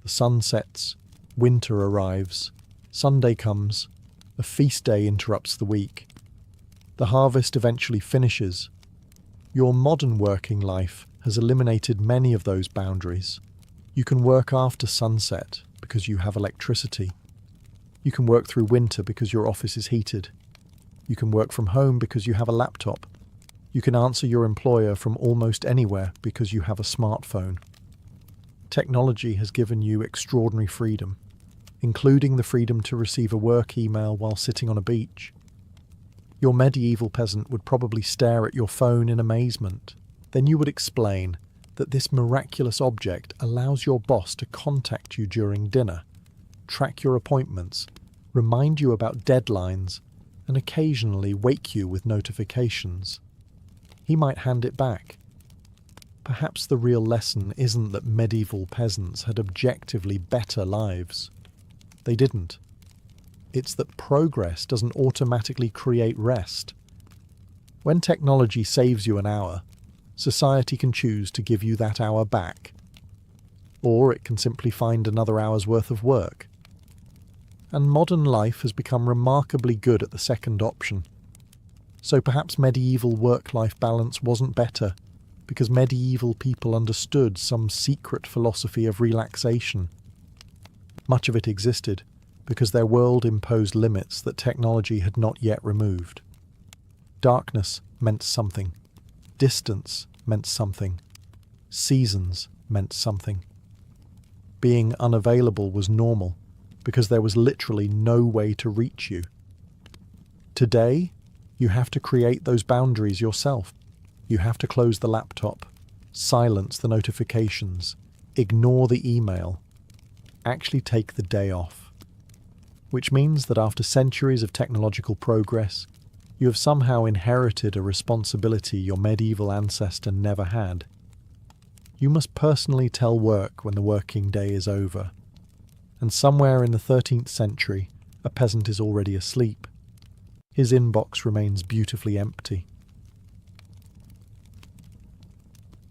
The sun sets, winter arrives, Sunday comes, a feast day interrupts the week. The harvest eventually finishes. Your modern working life has eliminated many of those boundaries. You can work after sunset because you have electricity. You can work through winter because your office is heated. You can work from home because you have a laptop. You can answer your employer from almost anywhere because you have a smartphone. Technology has given you extraordinary freedom, including the freedom to receive a work email while sitting on a beach. Your medieval peasant would probably stare at your phone in amazement. Then you would explain that this miraculous object allows your boss to contact you during dinner, track your appointments, remind you about deadlines, and occasionally wake you with notifications. He might hand it back. Perhaps the real lesson isn't that medieval peasants had objectively better lives. They didn't. It's that progress doesn't automatically create rest. When technology saves you an hour, society can choose to give you that hour back. Or it can simply find another hour's worth of work. And modern life has become remarkably good at the second option. So perhaps medieval work-life balance wasn't better, because medieval people understood some secret philosophy of relaxation. Much of it existed, because their world imposed limits that technology had not yet removed. Darkness meant something. Distance meant something. Seasons meant something. Being unavailable was normal, because there was literally no way to reach you. Today, you have to create those boundaries yourself. You have to close the laptop, silence the notifications, ignore the email, actually take the day off. Which means that after centuries of technological progress, you have somehow inherited a responsibility your medieval ancestor never had. You must personally tell work when the working day is over. And somewhere in the 13th century, a peasant is already asleep. His inbox remains beautifully empty.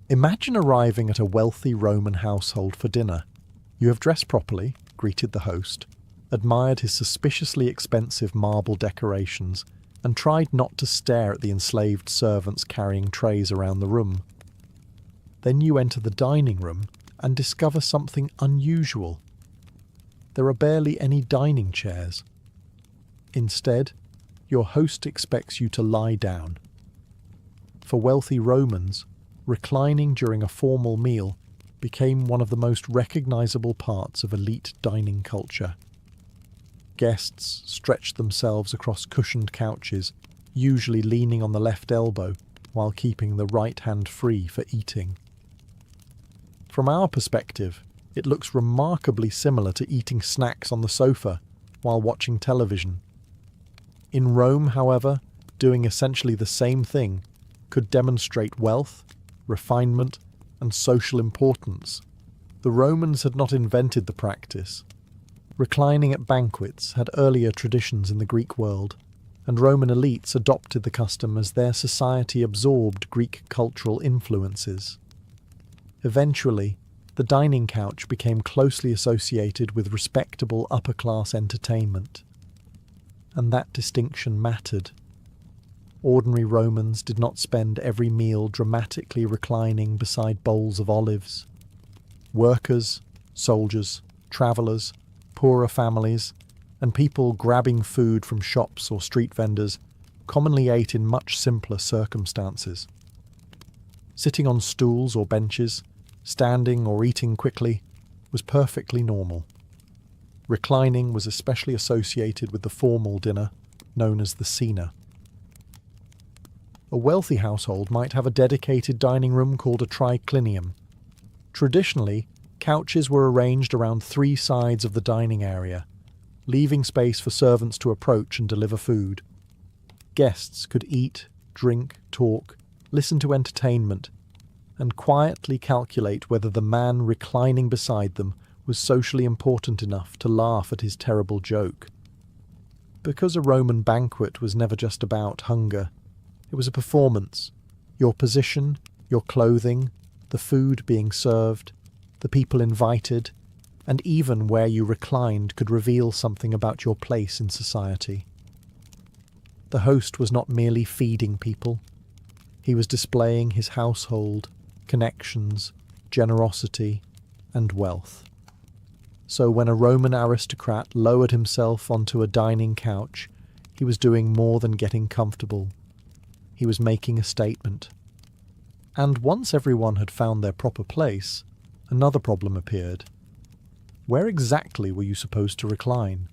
Imagine arriving at a wealthy Roman household for dinner. You have dressed properly, greeted the host, admired his suspiciously expensive marble decorations, and tried not to stare at the enslaved servants carrying trays around the room. Then you enter the dining room and discover something unusual. There are barely any dining chairs. Instead, your host expects you to lie down. For wealthy Romans, reclining during a formal meal became one of the most recognizable parts of elite dining culture. Guests stretched themselves across cushioned couches, usually leaning on the left elbow while keeping the right hand free for eating. From our perspective, it looks remarkably similar to eating snacks on the sofa while watching television. In Rome, however, doing essentially the same thing could demonstrate wealth, refinement, and social importance. The Romans had not invented the practice. Reclining at banquets had earlier traditions in the Greek world, and Roman elites adopted the custom as their society absorbed Greek cultural influences. Eventually, the dining couch became closely associated with respectable upper-class entertainment. And that distinction mattered. Ordinary Romans did not spend every meal dramatically reclining beside bowls of olives. Workers, soldiers, travellers, poorer families, and people grabbing food from shops or street vendors commonly ate in much simpler circumstances. Sitting on stools or benches, standing or eating quickly, was perfectly normal. Reclining was especially associated with the formal dinner, known as the cena. A wealthy household might have a dedicated dining room called a triclinium. Traditionally, couches were arranged around 3 sides of the dining area, leaving space for servants to approach and deliver food. Guests could eat, drink, talk, listen to entertainment, and quietly calculate whether the man reclining beside them was socially important enough to laugh at his terrible joke. Because a Roman banquet was never just about hunger, it was a performance. Your position, your clothing, the food being served, the people invited, and even where you reclined could reveal something about your place in society. The host was not merely feeding people. He was displaying his household, connections, generosity, and wealth. So when a Roman aristocrat lowered himself onto a dining couch, he was doing more than getting comfortable. He was making a statement. And once everyone had found their proper place, another problem appeared. Where exactly were you supposed to recline?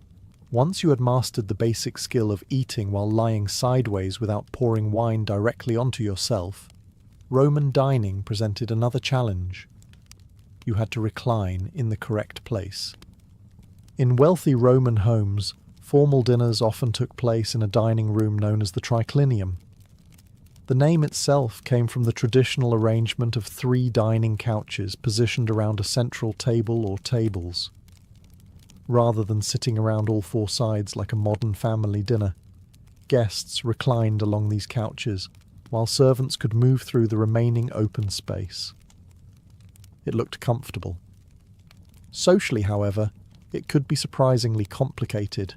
Once you had mastered the basic skill of eating while lying sideways without pouring wine directly onto yourself, Roman dining presented another challenge. You had to recline in the correct place. In wealthy Roman homes, formal dinners often took place in a dining room known as the triclinium. The name itself came from the traditional arrangement of 3 dining couches positioned around a central table or tables. Rather than sitting around all 4 sides like a modern family dinner, guests reclined along these couches, while servants could move through the remaining open space. It looked comfortable. Socially, however, it could be surprisingly complicated.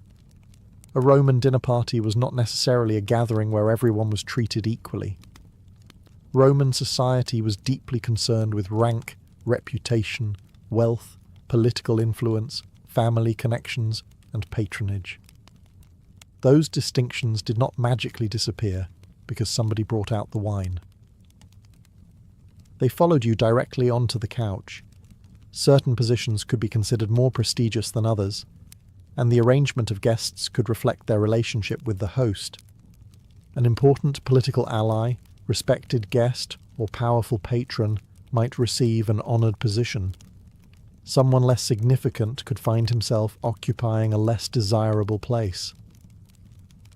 A Roman dinner party was not necessarily a gathering where everyone was treated equally. Roman society was deeply concerned with rank, reputation, wealth, political influence, family connections, and patronage. Those distinctions did not magically disappear because somebody brought out the wine. They followed you directly onto the couch. Certain positions could be considered more prestigious than others, and the arrangement of guests could reflect their relationship with the host. An important political ally, respected guest, or powerful patron might receive an honoured position. Someone less significant could find himself occupying a less desirable place.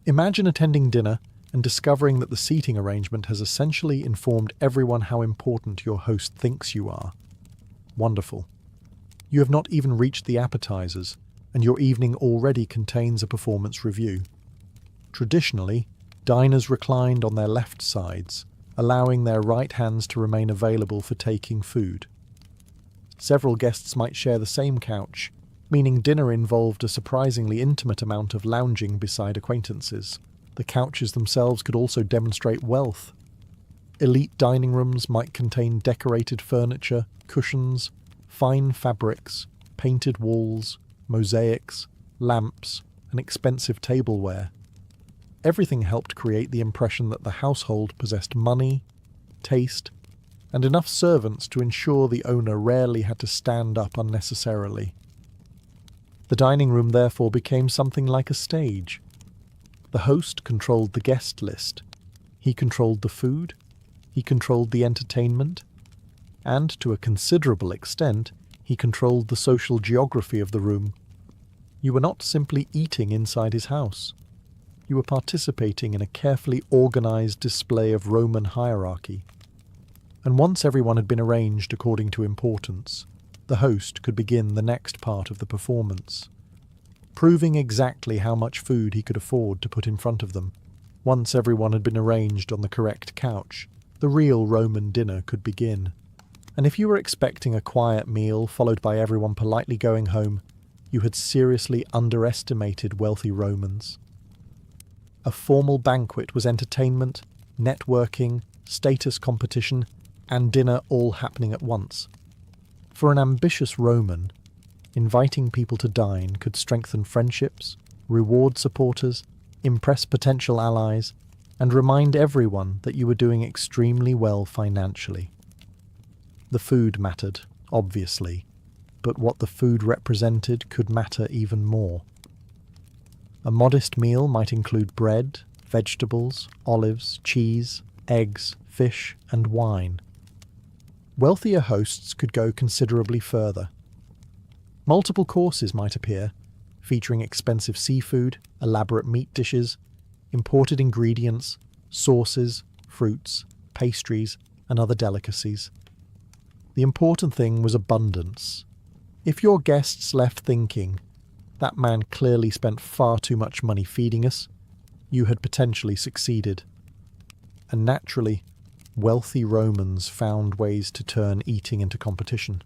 Imagine attending dinner and discovering that the seating arrangement has essentially informed everyone how important your host thinks you are. Wonderful. You have not even reached the appetizers, and your evening already contains a performance review. Traditionally, diners reclined on their left sides, allowing their right hands to remain available for taking food. Several guests might share the same couch, meaning dinner involved a surprisingly intimate amount of lounging beside acquaintances. The couches themselves could also demonstrate wealth. Elite dining rooms might contain decorated furniture, cushions, fine fabrics, painted walls, mosaics, lamps, and expensive tableware. Everything helped create the impression that the household possessed money, taste, and enough servants to ensure the owner rarely had to stand up unnecessarily. The dining room therefore became something like a stage. The host controlled the guest list. He controlled the food. He controlled the entertainment. And, to a considerable extent, he controlled the social geography of the room. You were not simply eating inside his house. You were participating in a carefully organized display of Roman hierarchy. And once everyone had been arranged according to importance, the host could begin the next part of the performance. Proving exactly how much food he could afford to put in front of them. Once everyone had been arranged on the correct couch, the real Roman dinner could begin. And if you were expecting a quiet meal followed by everyone politely going home, you had seriously underestimated wealthy Romans. A formal banquet was entertainment, networking, status competition, and dinner all happening at once. For an ambitious Roman, inviting people to dine could strengthen friendships, reward supporters, impress potential allies, and remind everyone that you were doing extremely well financially. The food mattered, obviously, but what the food represented could matter even more. A modest meal might include bread, vegetables, olives, cheese, eggs, fish, and wine. Wealthier hosts could go considerably further. Multiple courses might appear, featuring expensive seafood, elaborate meat dishes, imported ingredients, sauces, fruits, pastries, and other delicacies. The important thing was abundance. If your guests left thinking, "That man clearly spent far too much money feeding us," you had potentially succeeded. And naturally, wealthy Romans found ways to turn eating into competition.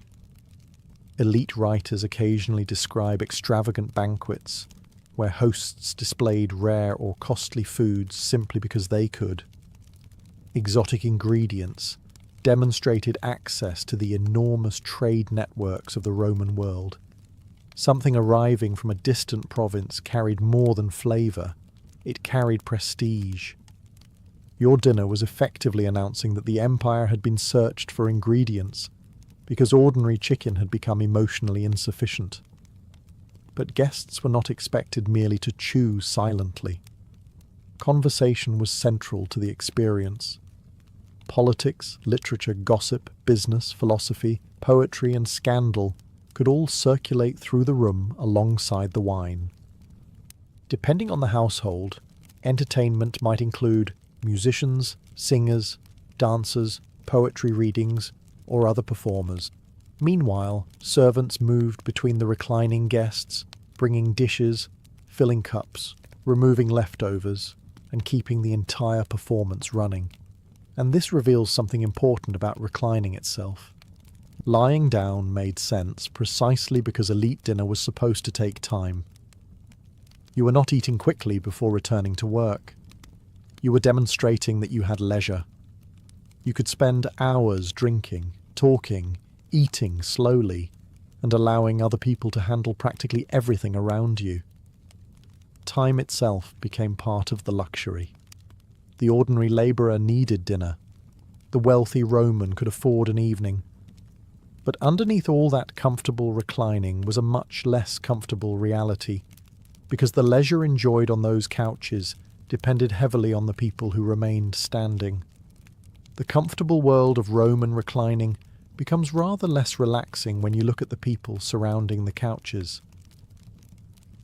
Elite writers occasionally describe extravagant banquets, where hosts displayed rare or costly foods simply because they could. Exotic ingredients demonstrated access to the enormous trade networks of the Roman world. Something arriving from a distant province carried more than flavour, it carried prestige. Your dinner was effectively announcing that the empire had been searched for ingredients, because ordinary chicken had become emotionally insufficient. But guests were not expected merely to chew silently. Conversation was central to the experience. Politics, literature, gossip, business, philosophy, poetry, and scandal could all circulate through the room alongside the wine. Depending on the household, entertainment might include musicians, singers, dancers, poetry readings, or other performers. Meanwhile, servants moved between the reclining guests, bringing dishes, filling cups, removing leftovers, and keeping the entire performance running. And this reveals something important about reclining itself. Lying down made sense precisely because elite dinner was supposed to take time. You were not eating quickly before returning to work. You were demonstrating that you had leisure. You could spend hours drinking, talking, eating slowly, and allowing other people to handle practically everything around you. Time itself became part of the luxury. The ordinary labourer needed dinner. The wealthy Roman could afford an evening. But underneath all that comfortable reclining was a much less comfortable reality, because the leisure enjoyed on those couches depended heavily on the people who remained standing. The comfortable world of Roman reclining becomes rather less relaxing when you look at the people surrounding the couches.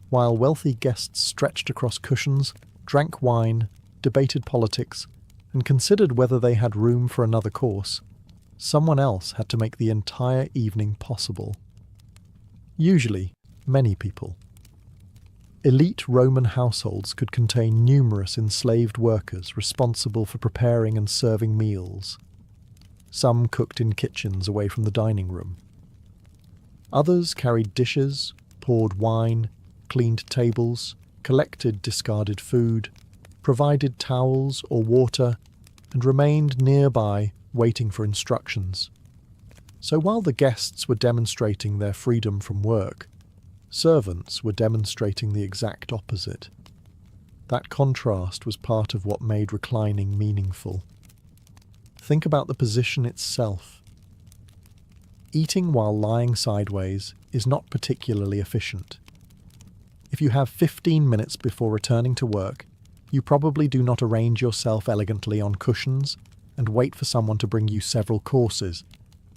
While wealthy guests stretched across cushions, drank wine, debated politics, and considered whether they had room for another course, someone else had to make the entire evening possible. Usually, many people. Elite Roman households could contain numerous enslaved workers responsible for preparing and serving meals. Some cooked in kitchens away from the dining room. Others carried dishes, poured wine, cleaned tables, collected discarded food, provided towels or water, and remained nearby waiting for instructions. So while the guests were demonstrating their freedom from work, servants were demonstrating the exact opposite. That contrast was part of what made reclining meaningful. Think about the position itself. Eating while lying sideways is not particularly efficient. If you have 15 minutes before returning to work, you probably do not arrange yourself elegantly on cushions and wait for someone to bring you several courses.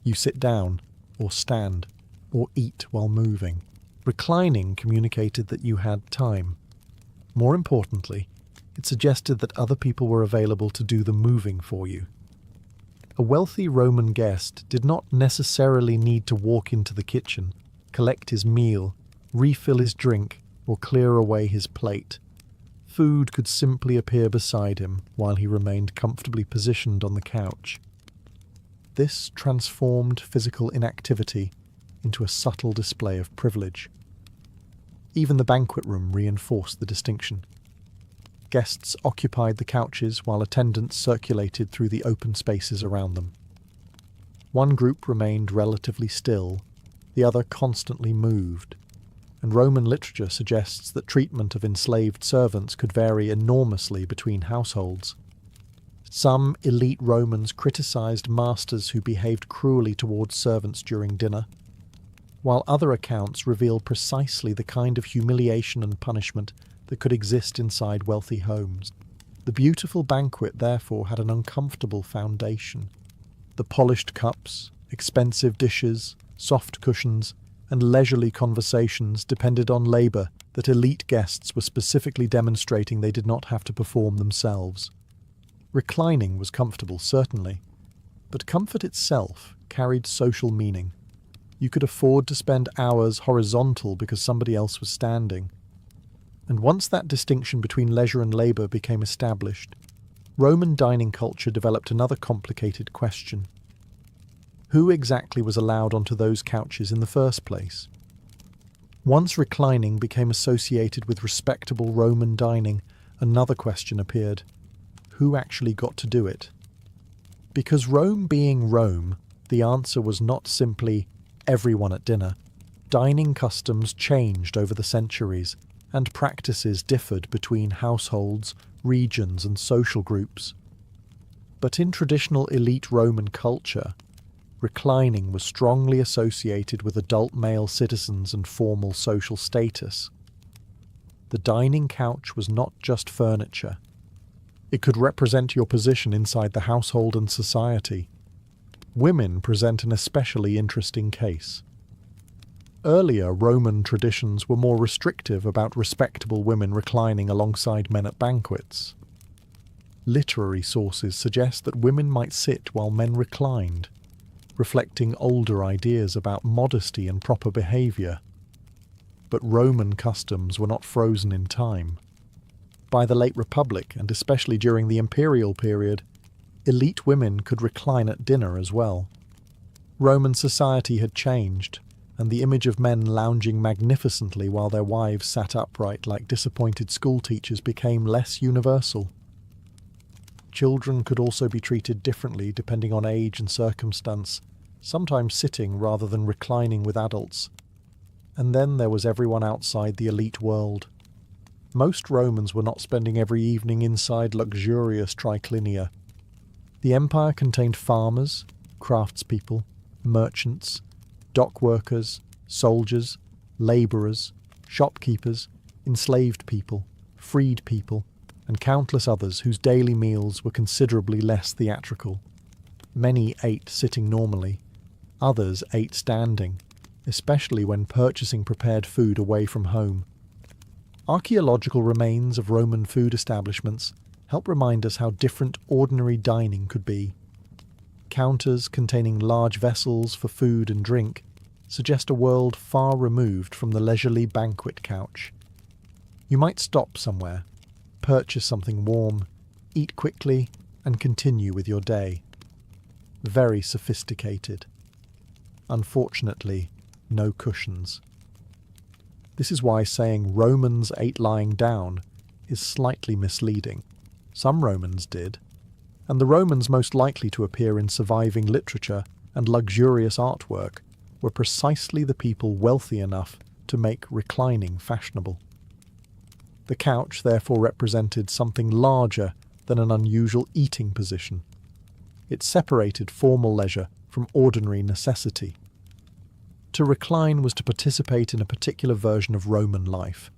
You sit down, or stand, or eat while moving. Reclining communicated that you had time. More importantly, it suggested that other people were available to do the moving for you. A wealthy Roman guest did not necessarily need to walk into the kitchen, collect his meal, refill his drink, or clear away his plate. Food could simply appear beside him while he remained comfortably positioned on the couch. This transformed physical inactivity into a subtle display of privilege. Even the banquet room reinforced the distinction. Guests occupied the couches while attendants circulated through the open spaces around them. One group remained relatively still, the other constantly moved, and Roman literature suggests that treatment of enslaved servants could vary enormously between households. Some elite Romans criticized masters who behaved cruelly towards servants during dinner, while other accounts reveal precisely the kind of humiliation and punishment that could exist inside wealthy homes. The beautiful banquet therefore had an uncomfortable foundation. The polished cups, expensive dishes, soft cushions, and leisurely conversations depended on labour that elite guests were specifically demonstrating they did not have to perform themselves. Reclining was comfortable, certainly, but comfort itself carried social meaning. You could afford to spend hours horizontal because somebody else was standing. And once that distinction between leisure and labour became established, Roman dining culture developed another complicated question. Who exactly was allowed onto those couches in the first place? Once reclining became associated with respectable Roman dining, another question appeared. Who actually got to do it? Because Rome being Rome, the answer was not simply everyone at dinner. Dining customs changed over the centuries, and practices differed between households, regions, and social groups. But in traditional elite Roman culture, reclining was strongly associated with adult male citizens and formal social status. The dining couch was not just furniture. It could represent your position inside the household and society. Women present an especially interesting case. Earlier Roman traditions were more restrictive about respectable women reclining alongside men at banquets. Literary sources suggest that women might sit while men reclined, reflecting older ideas about modesty and proper behaviour. But Roman customs were not frozen in time. By the late Republic, and especially during the imperial period, elite women could recline at dinner as well. Roman society had changed, and the image of men lounging magnificently while their wives sat upright like disappointed schoolteachers became less universal. Children could also be treated differently depending on age and circumstance, sometimes sitting rather than reclining with adults. And then there was everyone outside the elite world. Most Romans were not spending every evening inside luxurious triclinia. The empire contained farmers, craftspeople, merchants, dock workers, soldiers, labourers, shopkeepers, enslaved people, freed people, and countless others whose daily meals were considerably less theatrical. Many ate sitting normally, others ate standing, especially when purchasing prepared food away from home. Archaeological remains of Roman food establishments help remind us how different ordinary dining could be. Counters containing large vessels for food and drink suggest a world far removed from the leisurely banquet couch. You might stop somewhere, purchase something warm, eat quickly, and continue with your day. Very sophisticated. Unfortunately, no cushions. This is why saying Romans ate lying down is slightly misleading. Some Romans did, and the Romans most likely to appear in surviving literature and luxurious artwork were precisely the people wealthy enough to make reclining fashionable. The couch therefore represented something larger than an unusual eating position. It separated formal leisure from ordinary necessity. To recline was to participate in a particular version of Roman life,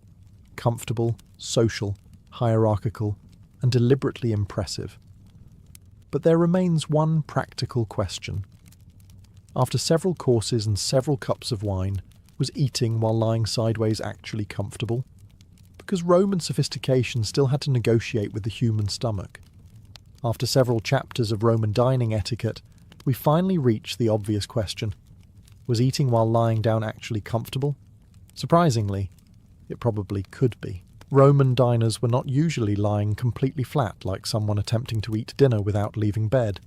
comfortable, social, hierarchical, and deliberately impressive. But there remains one practical question. After several courses and several cups of wine, was eating while lying sideways actually comfortable? Because Roman sophistication still had to negotiate with the human stomach. After several chapters of Roman dining etiquette, we finally reach the obvious question. Was eating while lying down actually comfortable? Surprisingly, it probably could be. Roman diners were not usually lying completely flat like someone attempting to eat dinner without leaving bed.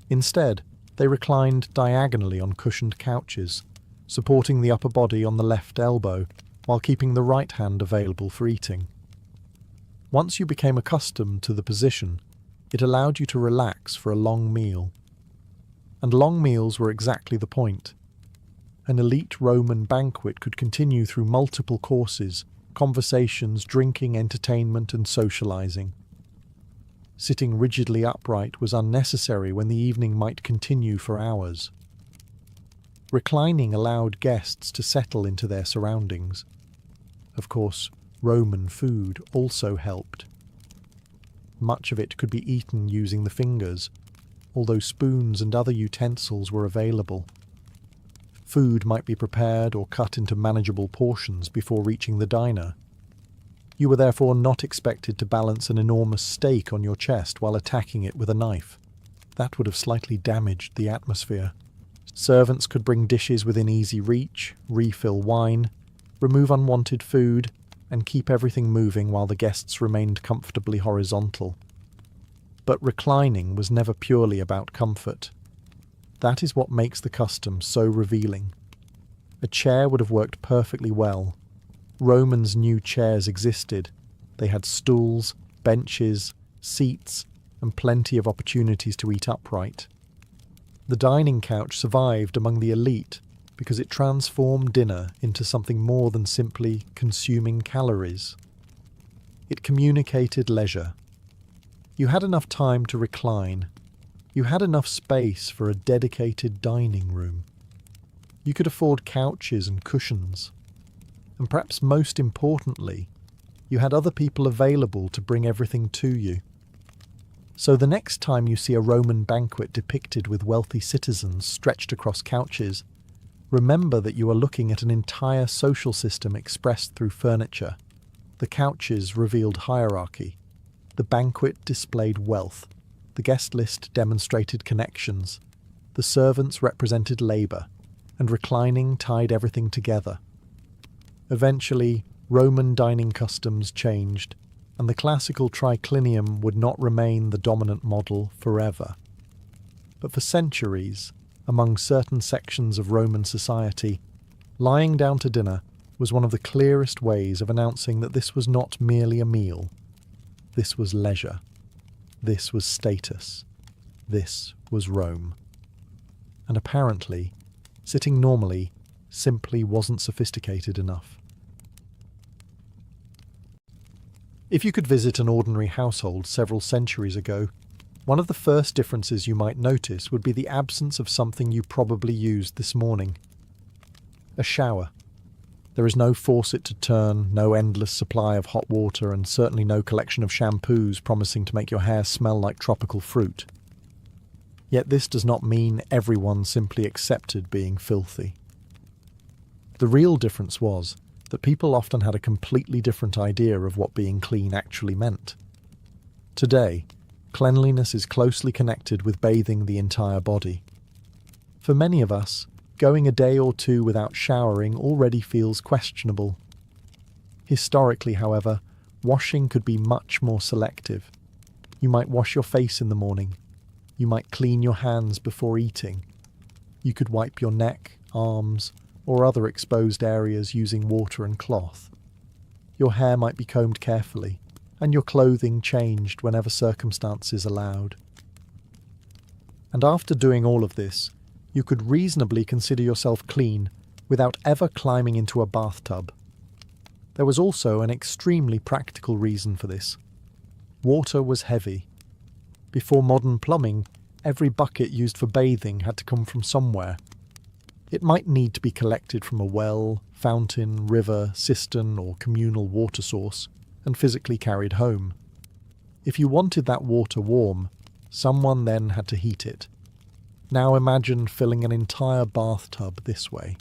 Instead, they reclined diagonally on cushioned couches, supporting the upper body on the left elbow while keeping the right hand available for eating. Once you became accustomed to the position, it allowed you to relax for a long meal. And long meals were exactly the point. An elite Roman banquet could continue through multiple courses, conversations, drinking, entertainment, and socializing. Sitting rigidly upright was unnecessary when the evening might continue for hours. Reclining allowed guests to settle into their surroundings. Of course, Roman food also helped. Much of it could be eaten using the fingers, although spoons and other utensils were available. Food might be prepared or cut into manageable portions before reaching the diner. You were therefore not expected to balance an enormous steak on your chest while attacking it with a knife. That would have slightly damaged the atmosphere. Servants could bring dishes within easy reach, refill wine, remove unwanted food, and keep everything moving while the guests remained comfortably horizontal. But reclining was never purely about comfort. That is what makes the custom so revealing. A chair would have worked perfectly well. Romans knew chairs existed. They had stools, benches, seats, and plenty of opportunities to eat upright. The dining couch survived among the elite because it transformed dinner into something more than simply consuming calories. It communicated leisure. You had enough time to recline. You had enough space for a dedicated dining room. You could afford couches and cushions. And perhaps most importantly, you had other people available to bring everything to you. So the next time you see a Roman banquet depicted with wealthy citizens stretched across couches, remember that you are looking at an entire social system expressed through furniture. The couches revealed hierarchy. The banquet displayed wealth. The guest list demonstrated connections. The servants represented labour, and reclining tied everything together. Eventually, Roman dining customs changed, and the classical triclinium would not remain the dominant model forever. But for centuries, among certain sections of Roman society, lying down to dinner was one of the clearest ways of announcing that this was not merely a meal. This was leisure. This was status. This was Rome. And apparently, sitting normally simply wasn't sophisticated enough. If you could visit an ordinary household several centuries ago, one of the first differences you might notice would be the absence of something you probably used this morning. A shower. There is no faucet to turn, no endless supply of hot water, and certainly no collection of shampoos promising to make your hair smell like tropical fruit. Yet this does not mean everyone simply accepted being filthy. The real difference was that people often had a completely different idea of what being clean actually meant. Today, cleanliness is closely connected with bathing the entire body. For many of us, going a day or two without showering already feels questionable. Historically, however, washing could be much more selective. You might wash your face in the morning. You might clean your hands before eating. You could wipe your neck, arms, or other exposed areas using water and cloth. Your hair might be combed carefully, and your clothing changed whenever circumstances allowed. And after doing all of this, you could reasonably consider yourself clean without ever climbing into a bathtub. There was also an extremely practical reason for this. Water was heavy. Before modern plumbing, every bucket used for bathing had to come from somewhere. It might need to be collected from a well, fountain, river, cistern, or communal water source, and physically carried home. If you wanted that water warm, someone then had to heat it. Now imagine filling an entire bathtub this way.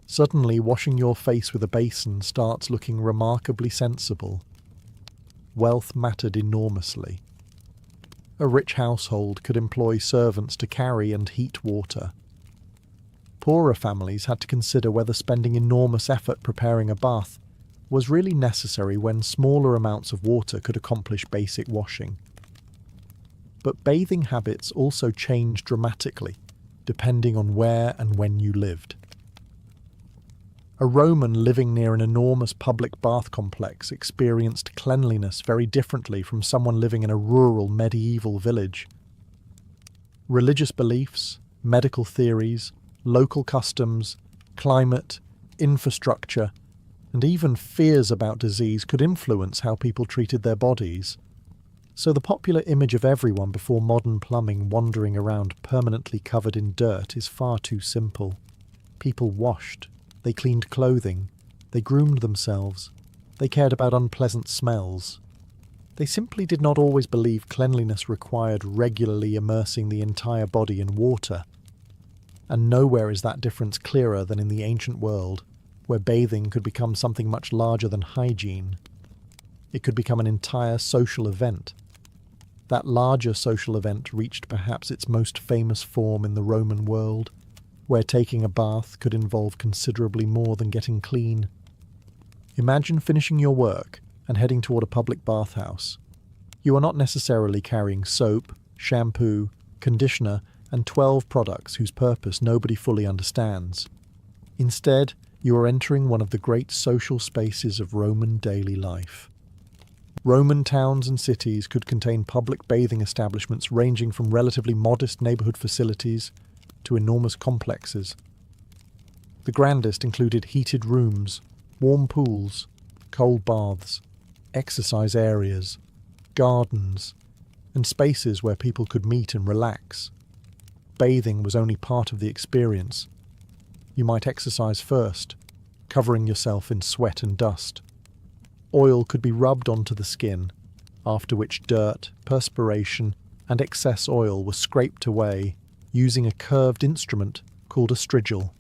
Suddenly, washing your face with a basin starts looking remarkably sensible. Wealth mattered enormously. A rich household could employ servants to carry and heat water. Poorer families had to consider whether spending enormous effort preparing a bath was really necessary when smaller amounts of water could accomplish basic washing. But bathing habits also changed dramatically, depending on where and when you lived. A Roman living near an enormous public bath complex experienced cleanliness very differently from someone living in a rural medieval village. Religious beliefs, medical theories, local customs, climate, infrastructure, and even fears about disease could influence how people treated their bodies. So the popular image of everyone before modern plumbing wandering around permanently covered in dirt is far too simple. People washed, they cleaned clothing, they groomed themselves, they cared about unpleasant smells. They simply did not always believe cleanliness required regularly immersing the entire body in water. And nowhere is that difference clearer than in the ancient world, where bathing could become something much larger than hygiene. It could become an entire social event. That larger social event reached perhaps its most famous form in the Roman world, where taking a bath could involve considerably more than getting clean. Imagine finishing your work and heading toward a public bathhouse. You are not necessarily carrying soap, shampoo, conditioner, and 12 products whose purpose nobody fully understands. Instead, you are entering one of the great social spaces of Roman daily life. Roman towns and cities could contain public bathing establishments ranging from relatively modest neighbourhood facilities to enormous complexes. The grandest included heated rooms, warm pools, cold baths, exercise areas, gardens, and spaces where people could meet and relax. Bathing was only part of the experience. You might exercise first, covering yourself in sweat and dust. Oil could be rubbed onto the skin, after which dirt, perspiration, and excess oil were scraped away using a curved instrument called a strigil.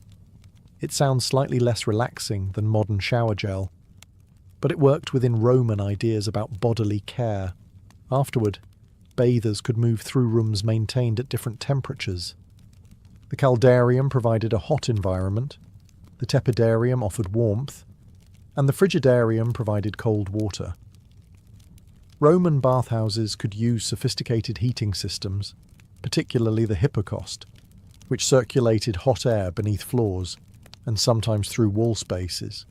It sounds slightly less relaxing than modern shower gel, but it worked within Roman ideas about bodily care. Afterward, bathers could move through rooms maintained at different temperatures. The caldarium provided a hot environment, the tepidarium offered warmth, and the frigidarium provided cold water. Roman bathhouses could use sophisticated heating systems, particularly the hypocaust, which circulated hot air beneath floors and sometimes through wall spaces.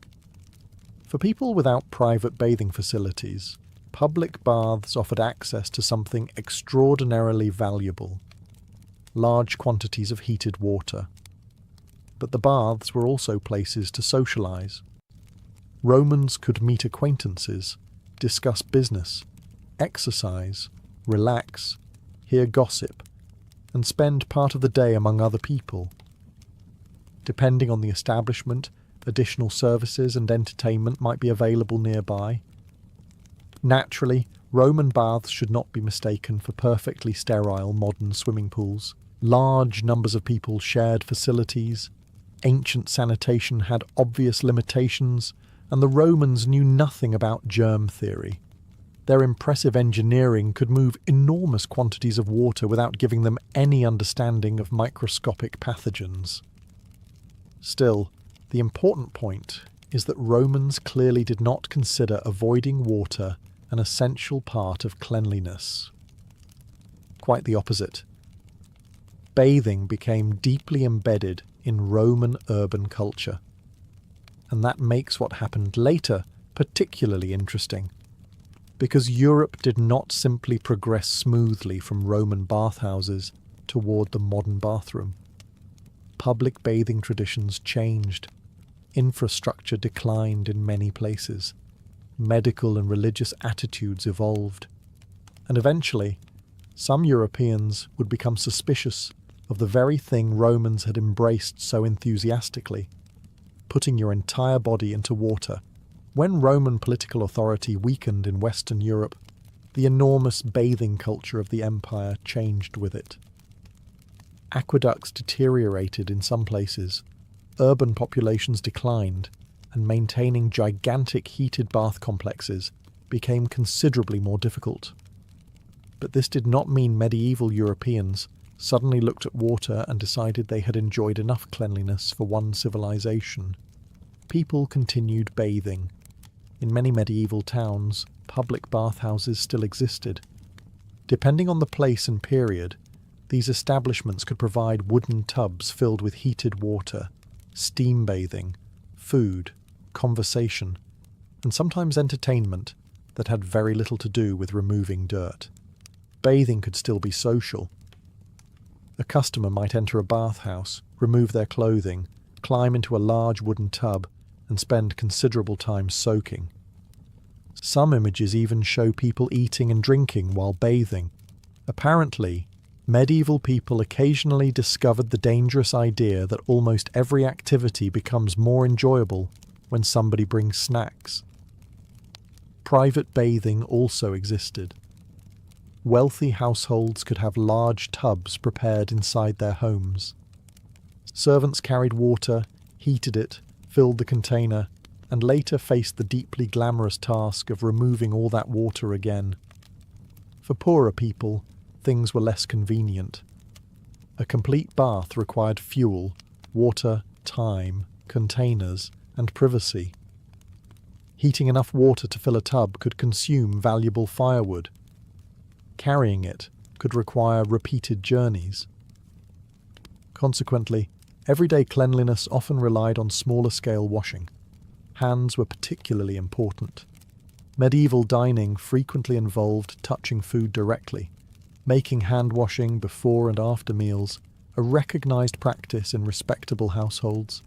For people without private bathing facilities, public baths offered access to something extraordinarily valuable: large quantities of heated water. But the baths were also places to socialize. Romans could meet acquaintances, discuss business, exercise, relax, hear gossip, and spend part of the day among other people. Depending on the establishment, additional services and entertainment might be available nearby. Naturally, Roman baths should not be mistaken for perfectly sterile modern swimming pools. Large numbers of people shared facilities. Ancient sanitation had obvious limitations, and the Romans knew nothing about germ theory. Their impressive engineering could move enormous quantities of water without giving them any understanding of microscopic pathogens. Still, the important point is that Romans clearly did not consider avoiding water an essential part of cleanliness. Quite the opposite. Bathing became deeply embedded in Roman urban culture. And that makes what happened later particularly interesting, because Europe did not simply progress smoothly from Roman bathhouses toward the modern bathroom. Public bathing traditions changed. Infrastructure declined in many places. Medical and religious attitudes evolved. And eventually, some Europeans would become suspicious of the very thing Romans had embraced so enthusiastically: putting your entire body into water. When Roman political authority weakened in Western Europe, the enormous bathing culture of the empire changed with it. Aqueducts deteriorated in some places, urban populations declined, and maintaining gigantic heated bath complexes became considerably more difficult. But this did not mean medieval Europeans suddenly looked at water and decided they had enjoyed enough cleanliness for one civilization. People continued bathing. In many medieval towns, public bathhouses still existed. Depending on the place and period, these establishments could provide wooden tubs filled with heated water, steam bathing, food, conversation, and sometimes entertainment that had very little to do with removing dirt. Bathing could still be social. A customer might enter a bathhouse, remove their clothing, climb into a large wooden tub, and spend considerable time soaking. Some images even show people eating and drinking while bathing. Apparently, medieval people occasionally discovered the dangerous idea that almost every activity becomes more enjoyable when somebody brings snacks. Private bathing also existed. Wealthy households could have large tubs prepared inside their homes. Servants carried water, heated it, filled the container, and later faced the deeply glamorous task of removing all that water again. For poorer people, things were less convenient. A complete bath required fuel, water, time, containers, and privacy. Heating enough water to fill a tub could consume valuable firewood. Carrying it could require repeated journeys. Consequently, everyday cleanliness often relied on smaller-scale washing. Hands were particularly important. Medieval dining frequently involved touching food directly, making hand washing before and after meals a recognized practice in respectable households.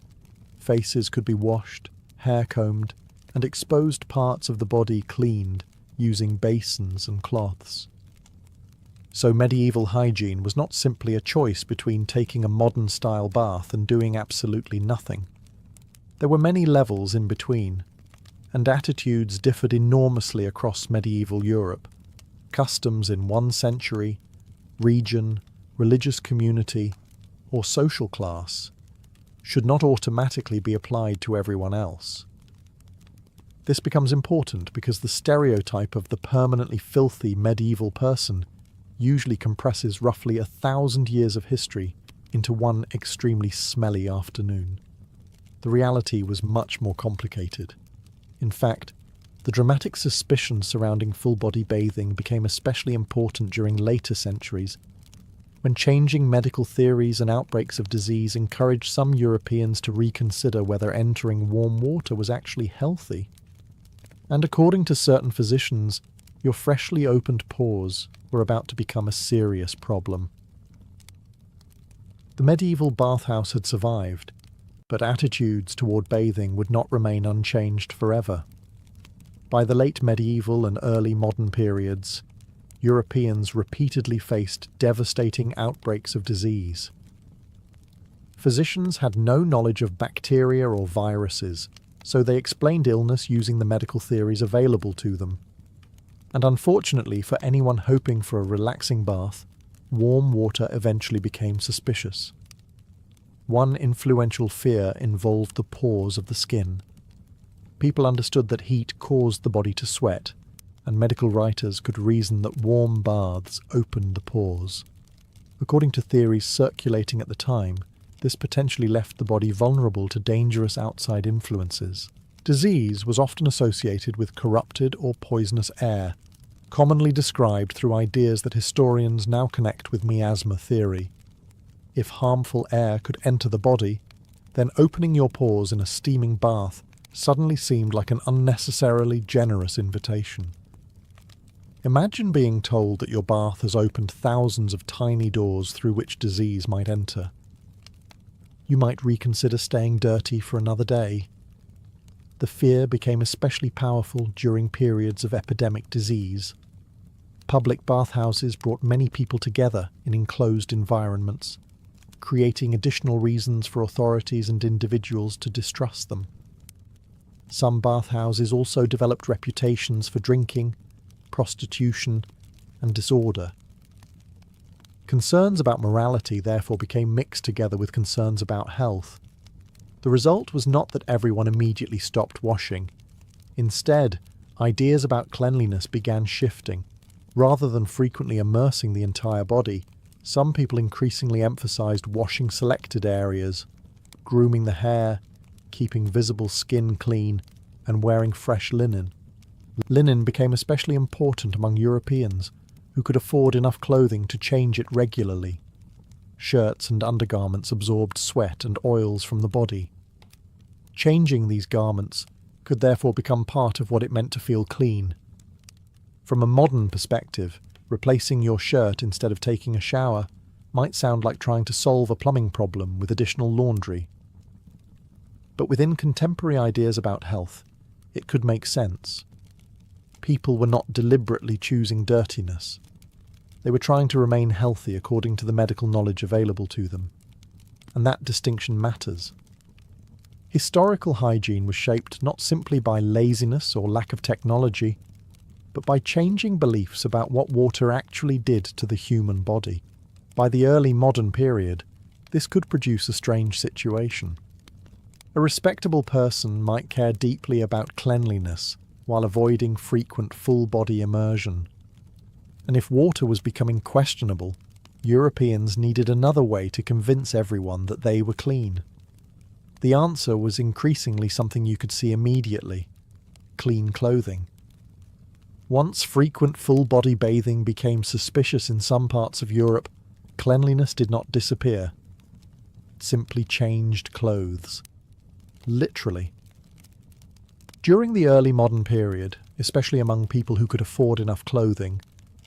Faces could be washed, hair combed, and exposed parts of the body cleaned using basins and cloths. So medieval hygiene was not simply a choice between taking a modern-style bath and doing absolutely nothing. There were many levels in between, and attitudes differed enormously across medieval Europe. Customs in one century, region, religious community, or social class should not automatically be applied to everyone else. This becomes important because the stereotype of the permanently filthy medieval person usually compresses roughly 1,000 years of history into one extremely smelly afternoon. The reality was much more complicated. In fact, the dramatic suspicion surrounding full-body bathing became especially important during later centuries, when changing medical theories and outbreaks of disease encouraged some Europeans to reconsider whether entering warm water was actually healthy. And according to certain physicians, your freshly opened pores were about to become a serious problem. The medieval bathhouse had survived, but attitudes toward bathing would not remain unchanged forever. By the late medieval and early modern periods, Europeans repeatedly faced devastating outbreaks of disease. Physicians had no knowledge of bacteria or viruses, so they explained illness using the medical theories available to them. And unfortunately for anyone hoping for a relaxing bath, warm water eventually became suspicious. One influential fear involved the pores of the skin. People understood that heat caused the body to sweat, and medical writers could reason that warm baths opened the pores. According to theories circulating at the time, this potentially left the body vulnerable to dangerous outside influences. Disease was often associated with corrupted or poisonous air, commonly described through ideas that historians now connect with miasma theory. If harmful air could enter the body, then opening your pores in a steaming bath suddenly seemed like an unnecessarily generous invitation. Imagine being told that your bath has opened thousands of tiny doors through which disease might enter. You might reconsider staying dirty for another day. The fear became especially powerful during periods of epidemic disease. Public bathhouses brought many people together in enclosed environments, creating additional reasons for authorities and individuals to distrust them. Some bathhouses also developed reputations for drinking, prostitution, and disorder. Concerns about morality therefore became mixed together with concerns about health. The result was not that everyone immediately stopped washing. Instead, ideas about cleanliness began shifting. Rather than frequently immersing the entire body, some people increasingly emphasized washing selected areas, grooming the hair, keeping visible skin clean, and wearing fresh linen. Linen became especially important among Europeans, who could afford enough clothing to change it regularly. Shirts and undergarments absorbed sweat and oils from the body. Changing these garments could therefore become part of what it meant to feel clean. From a modern perspective, replacing your shirt instead of taking a shower might sound like trying to solve a plumbing problem with additional laundry. But within contemporary ideas about health, it could make sense. People were not deliberately choosing dirtiness. They were trying to remain healthy according to the medical knowledge available to them. And that distinction matters. Historical hygiene was shaped not simply by laziness or lack of technology, but by changing beliefs about what water actually did to the human body. By the early modern period, this could produce a strange situation. A respectable person might care deeply about cleanliness while avoiding frequent full-body immersion. And if water was becoming questionable, Europeans needed another way to convince everyone that they were clean. The answer was increasingly something you could see immediately: clean clothing. Once frequent full-body bathing became suspicious in some parts of Europe, cleanliness did not disappear. It simply changed clothes. Literally. During the early modern period, especially among people who could afford enough clothing,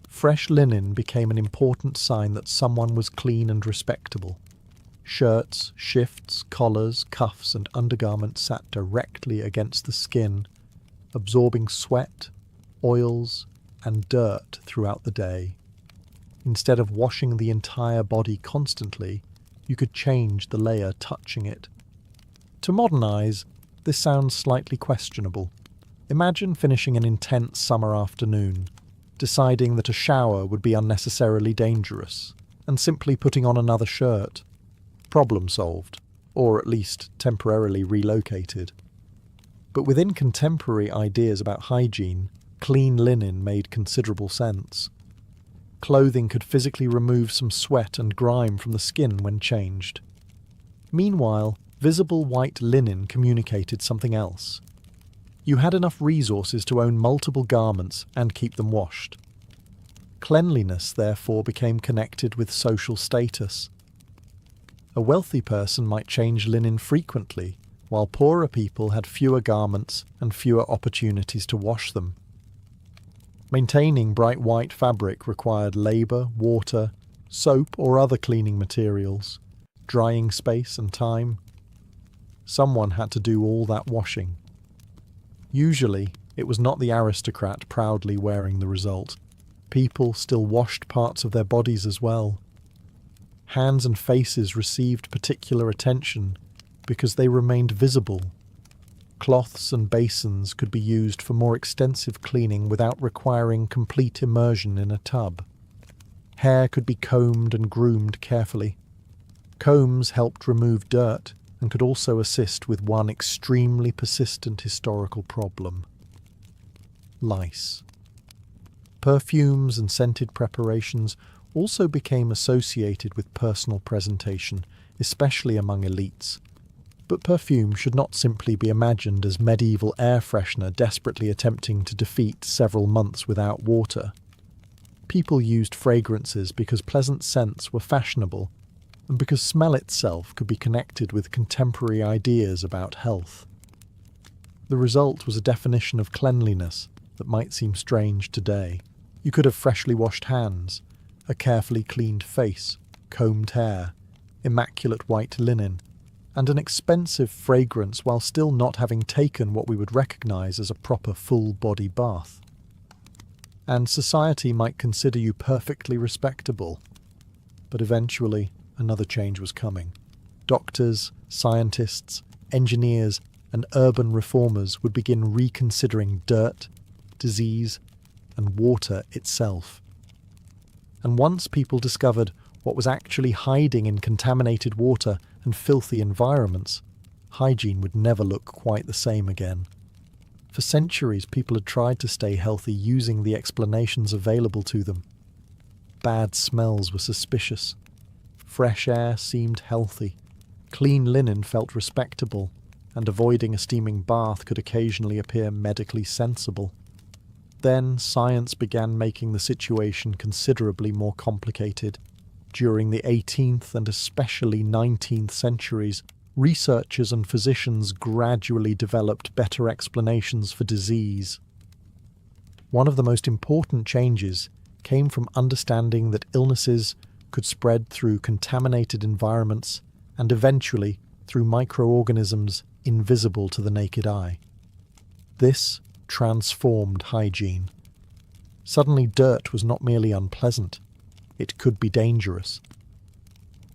fresh linen became an important sign that someone was clean and respectable. Shirts, shifts, collars, cuffs, and undergarments sat directly against the skin, absorbing sweat, oils, and dirt throughout the day. Instead of washing the entire body constantly, you could change the layer touching it. To modern eyes, this sounds slightly questionable. Imagine finishing an intense summer afternoon, deciding that a shower would be unnecessarily dangerous, and simply putting on another shirt. Problem solved, or at least temporarily relocated. But within contemporary ideas about hygiene, clean linen made considerable sense. Clothing could physically remove some sweat and grime from the skin when changed. Meanwhile, visible white linen communicated something else. You had enough resources to own multiple garments and keep them washed. Cleanliness, therefore, became connected with social status. A wealthy person might change linen frequently, while poorer people had fewer garments and fewer opportunities to wash them. Maintaining bright white fabric required labour, water, soap or other cleaning materials, drying space and time. Someone had to do all that washing. Usually, it was not the aristocrat proudly wearing the result. People still washed parts of their bodies as well. Hands and faces received particular attention because they remained visible. Cloths and basins could be used for more extensive cleaning without requiring complete immersion in a tub. Hair could be combed and groomed carefully. Combs helped remove dirt and could also assist with one extremely persistent historical problem: lice. Perfumes and scented preparations also became associated with personal presentation, especially among elites. But perfume should not simply be imagined as medieval air freshener desperately attempting to defeat several months without water. People used fragrances because pleasant scents were fashionable, and because smell itself could be connected with contemporary ideas about health. The result was a definition of cleanliness that might seem strange today. You could have freshly washed hands, a carefully cleaned face, combed hair, immaculate white linen, and an expensive fragrance while still not having taken what we would recognise as a proper full-body bath. And society might consider you perfectly respectable. But eventually, another change was coming. Doctors, scientists, engineers, and urban reformers would begin reconsidering dirt, disease, and water itself. And once people discovered what was actually hiding in contaminated water and filthy environments, hygiene would never look quite the same again. For centuries, people had tried to stay healthy using the explanations available to them. Bad smells were suspicious. Fresh air seemed healthy. Clean linen felt respectable, and avoiding a steaming bath could occasionally appear medically sensible. Then science began making the situation considerably more complicated. During the 18th and especially 19th centuries, researchers and physicians gradually developed better explanations for disease. One of the most important changes came from understanding that illnesses could spread through contaminated environments and eventually through microorganisms invisible to the naked eye. This transformed hygiene. Suddenly, dirt was not merely unpleasant, it could be dangerous.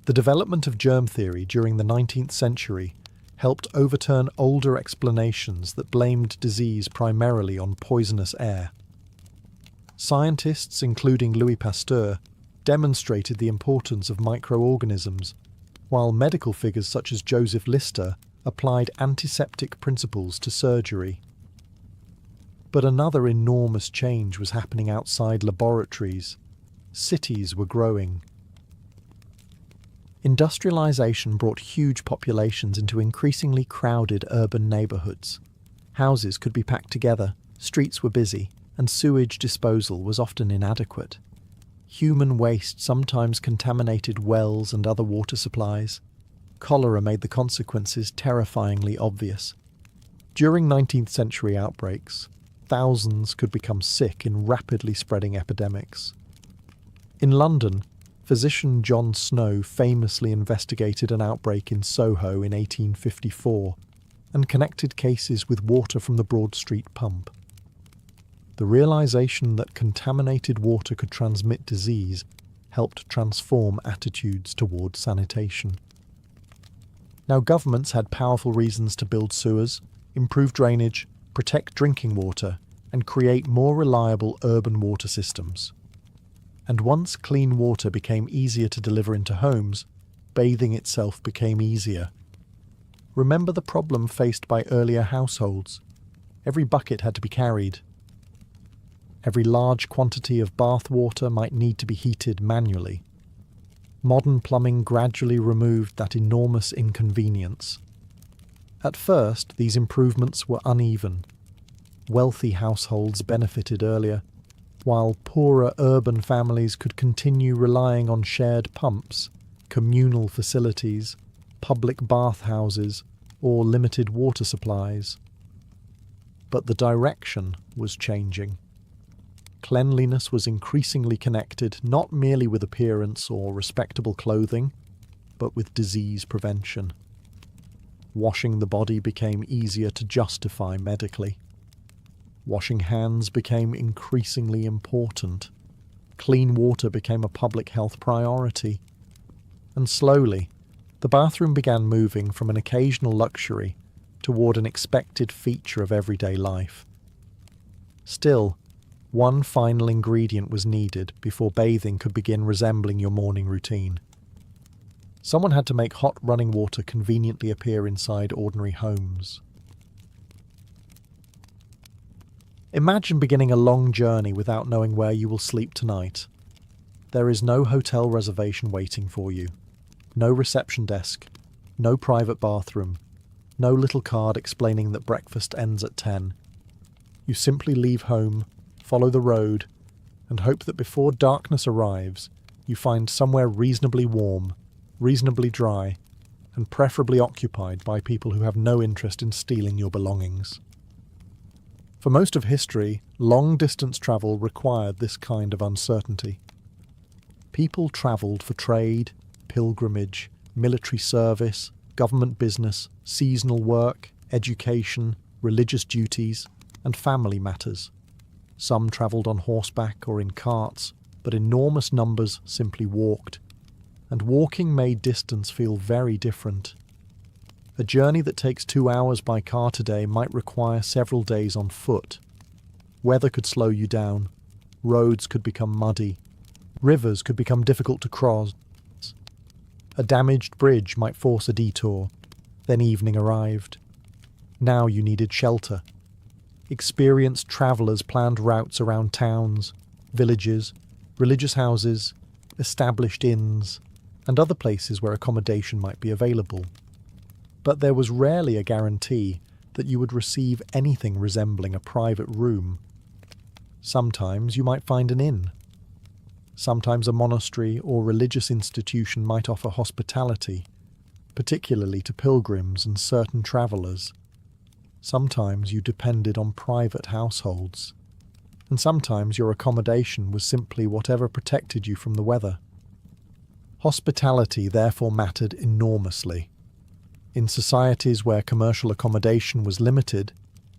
The development of germ theory during the 19th century helped overturn older explanations that blamed disease primarily on poisonous air. Scientists, including Louis Pasteur, demonstrated the importance of microorganisms, while medical figures such as Joseph Lister applied antiseptic principles to surgery. But another enormous change was happening outside laboratories. Cities were growing. Industrialization brought huge populations into increasingly crowded urban neighborhoods. Houses could be packed together, streets were busy, and sewage disposal was often inadequate. Human waste sometimes contaminated wells and other water supplies. Cholera made the consequences terrifyingly obvious. During 19th century outbreaks, thousands could become sick in rapidly spreading epidemics. In London, physician John Snow famously investigated an outbreak in Soho in 1854 and connected cases with water from the Broad Street pump. The realization that contaminated water could transmit disease helped transform attitudes toward sanitation. Now, governments had powerful reasons to build sewers, improve drainage, protect drinking water, and create more reliable urban water systems. And once clean water became easier to deliver into homes, bathing itself became easier. Remember the problem faced by earlier households. Every bucket had to be carried. Every large quantity of bath water might need to be heated manually. Modern plumbing gradually removed that enormous inconvenience. At first, these improvements were uneven. Wealthy households benefited earlier, while poorer urban families could continue relying on shared pumps, communal facilities, public bathhouses, or limited water supplies. But the direction was changing. Cleanliness was increasingly connected not merely with appearance or respectable clothing, but with disease prevention. Washing the body became easier to justify medically. Washing hands became increasingly important. Clean water became a public health priority. And slowly, the bathroom began moving from an occasional luxury toward an expected feature of everyday life. Still, one final ingredient was needed before bathing could begin resembling your morning routine. Someone had to make hot running water conveniently appear inside ordinary homes. Imagine beginning a long journey without knowing where you will sleep tonight. There is no hotel reservation waiting for you, no reception desk, no private bathroom, no little card explaining that breakfast ends at 10. You simply leave home, follow the road, and hope that before darkness arrives, you find somewhere reasonably warm, reasonably dry, and preferably occupied by people who have no interest in stealing your belongings. For most of history, long-distance travel required this kind of uncertainty. People travelled for trade, pilgrimage, military service, government business, seasonal work, education, religious duties, and family matters. Some travelled on horseback or in carts, but enormous numbers simply walked. And walking made distance feel very different. A journey that takes 2 hours by car today might require several days on foot. Weather could slow you down. Roads could become muddy. Rivers could become difficult to cross. A damaged bridge might force a detour. Then evening arrived. Now you needed shelter. Experienced travellers planned routes around towns, villages, religious houses, established inns, and other places where accommodation might be available. But there was rarely a guarantee that you would receive anything resembling a private room. Sometimes you might find an inn. Sometimes a monastery or religious institution might offer hospitality, particularly to pilgrims and certain travellers. Sometimes you depended on private households, and sometimes your accommodation was simply whatever protected you from the weather. Hospitality therefore mattered enormously. In societies where commercial accommodation was limited,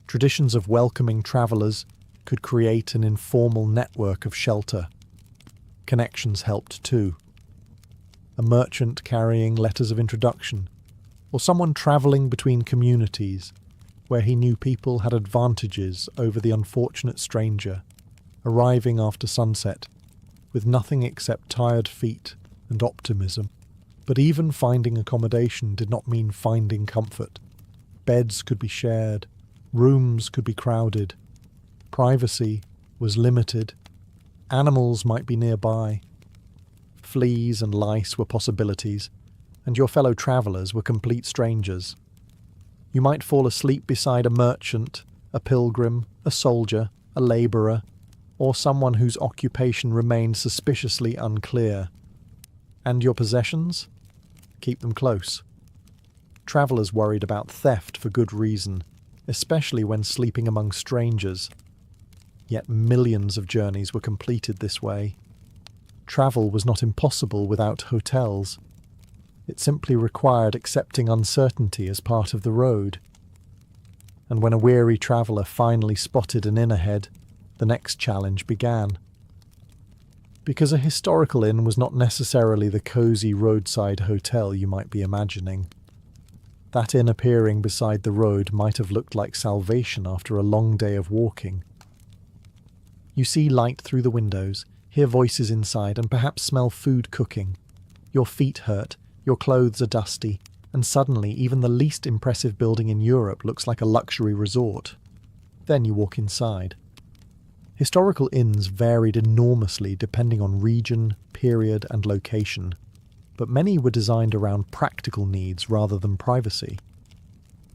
traditions of welcoming travellers could create an informal network of shelter. Connections helped too. A merchant carrying letters of introduction, or someone travelling between communities where he knew people had advantages over the unfortunate stranger, arriving after sunset with nothing except tired feet and optimism. But even finding accommodation did not mean finding comfort. Beds could be shared, rooms could be crowded, privacy was limited, animals might be nearby, fleas and lice were possibilities, and your fellow travellers were complete strangers. You might fall asleep beside a merchant, a pilgrim, a soldier, a labourer, or someone whose occupation remained suspiciously unclear. And your possessions? Keep them close. Travellers worried about theft for good reason, especially when sleeping among strangers. Yet millions of journeys were completed this way. Travel was not impossible without hotels. It simply required accepting uncertainty as part of the road. And when a weary traveller finally spotted an inn ahead, the next challenge began. Because a historical inn was not necessarily the cosy roadside hotel you might be imagining. That inn appearing beside the road might have looked like salvation after a long day of walking. You see light through the windows, hear voices inside, and perhaps smell food cooking. Your feet hurt, your clothes are dusty, and suddenly even the least impressive building in Europe looks like a luxury resort. Then you walk inside. Historical inns varied enormously depending on region, period, and location, but many were designed around practical needs rather than privacy.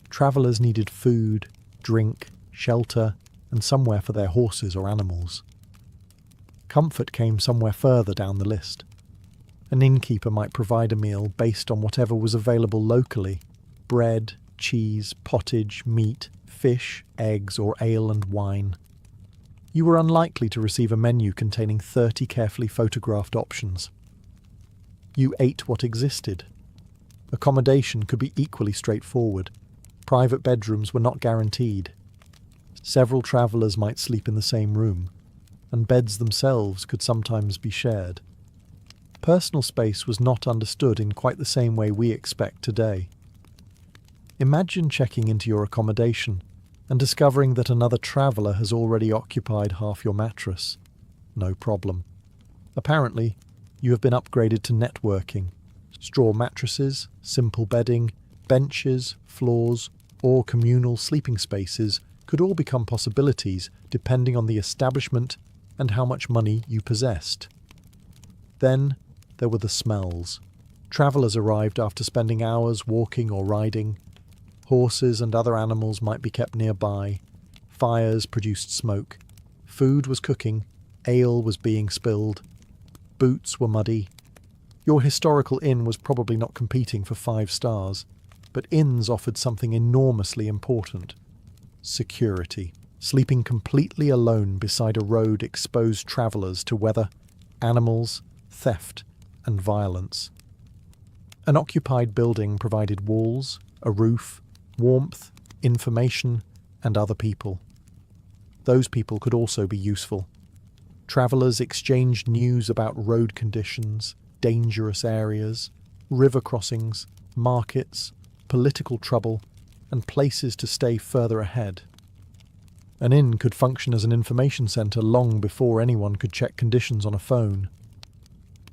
Travellers needed food, drink, shelter, and somewhere for their horses or animals. Comfort came somewhere further down the list. An innkeeper might provide a meal based on whatever was available locally: bread, cheese, pottage, meat, fish, eggs, or ale and wine. You were unlikely to receive a menu containing 30 carefully photographed options. You ate what existed. Accommodation could be equally straightforward. Private bedrooms were not guaranteed. Several travellers might sleep in the same room, and beds themselves could sometimes be shared. Personal space was not understood in quite the same way we expect today. Imagine checking into your accommodation and discovering that another traveller has already occupied half your mattress. No problem. Apparently, you have been upgraded to networking. Straw mattresses, simple bedding, benches, floors, or communal sleeping spaces could all become possibilities depending on the establishment and how much money you possessed. Then there were the smells. Travellers arrived after spending hours walking or riding. Horses and other animals might be kept nearby. Fires produced smoke. Food was cooking. Ale was being spilled. Boots were muddy. Your historical inn was probably not competing for 5 stars, but inns offered something enormously important: security. Sleeping completely alone beside a road exposed travellers to weather, animals, theft, and violence. An occupied building provided walls, a roof, warmth, information, and other people. Those people could also be useful. Travellers exchanged news about road conditions, dangerous areas, river crossings, markets, political trouble, and places to stay further ahead. An inn could function as an information centre long before anyone could check conditions on a phone.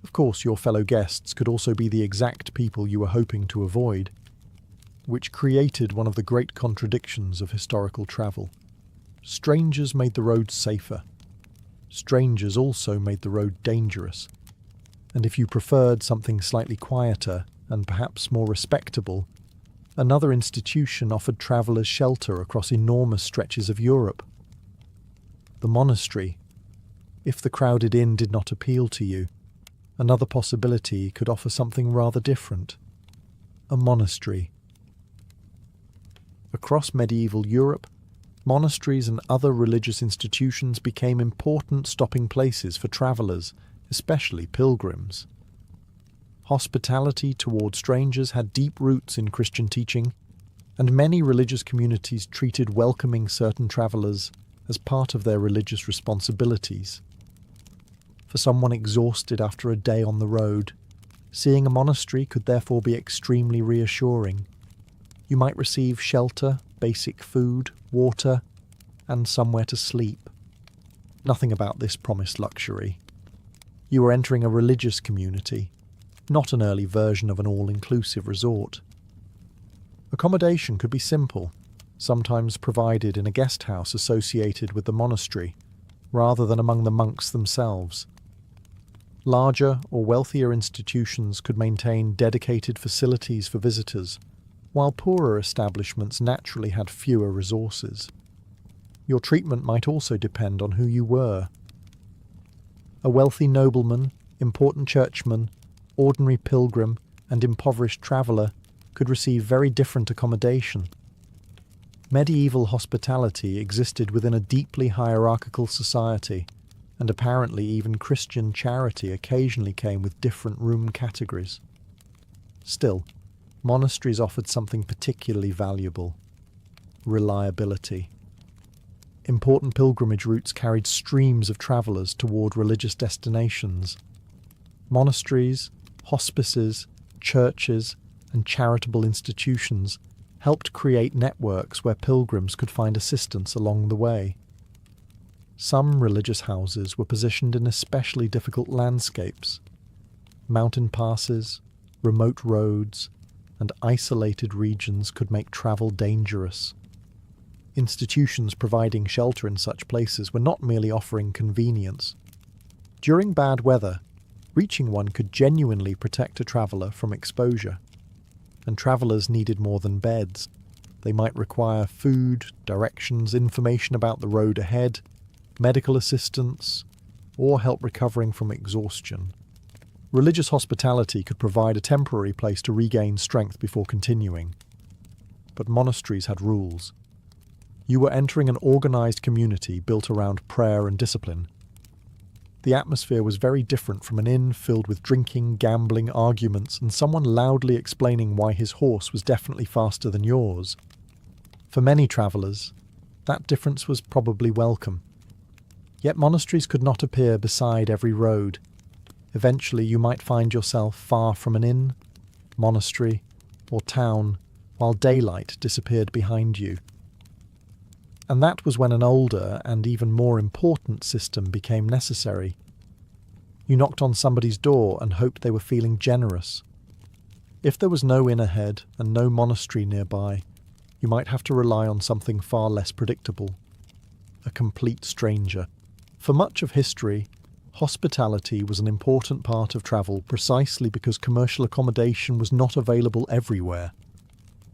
Of course, your fellow guests could also be the exact people you were hoping to avoid, which created one of the great contradictions of historical travel. Strangers made the road safer. Strangers also made the road dangerous. And if you preferred something slightly quieter and perhaps more respectable, another institution offered travellers shelter across enormous stretches of Europe. The monastery. If the crowded inn did not appeal to you, another possibility could offer something rather different: a monastery. Across medieval Europe, monasteries and other religious institutions became important stopping places for travellers, especially pilgrims. Hospitality toward strangers had deep roots in Christian teaching, and many religious communities treated welcoming certain travelers as part of their religious responsibilities. For someone exhausted after a day on the road, seeing a monastery could therefore be extremely reassuring. You might receive shelter, basic food, water, and somewhere to sleep. Nothing about this promised luxury. You were entering a religious community, not an early version of an all-inclusive resort. Accommodation could be simple, sometimes provided in a guest house associated with the monastery, rather than among the monks themselves. Larger or wealthier institutions could maintain dedicated facilities for visitors, while poorer establishments naturally had fewer resources. Your treatment might also depend on who you were. A wealthy nobleman, important churchman, ordinary pilgrim, and impoverished traveller could receive very different accommodation. Medieval hospitality existed within a deeply hierarchical society, and apparently even Christian charity occasionally came with different room categories. Still, monasteries offered something particularly valuable: reliability. Important pilgrimage routes carried streams of travellers toward religious destinations. Monasteries, hospices, churches, and charitable institutions helped create networks where pilgrims could find assistance along the way. Some religious houses were positioned in especially difficult landscapes. Mountain passes, remote roads, and isolated regions could make travel dangerous. Institutions providing shelter in such places were not merely offering convenience. During bad weather, reaching one could genuinely protect a traveller from exposure. And travellers needed more than beds. They might require food, directions, information about the road ahead, medical assistance, or help recovering from exhaustion. Religious hospitality could provide a temporary place to regain strength before continuing. But monasteries had rules. You were entering an organised community built around prayer and discipline. The atmosphere was very different from an inn filled with drinking, gambling, arguments, and someone loudly explaining why his horse was definitely faster than yours. For many travellers, that difference was probably welcome. Yet monasteries could not appear beside every road. Eventually you might find yourself far from an inn, monastery, or town, while daylight disappeared behind you. And that was when an older and even more important system became necessary. You knocked on somebody's door and hoped they were feeling generous. If there was no inn ahead and no monastery nearby, you might have to rely on something far less predictable: a complete stranger. For much of history, hospitality was an important part of travel precisely because commercial accommodation was not available everywhere.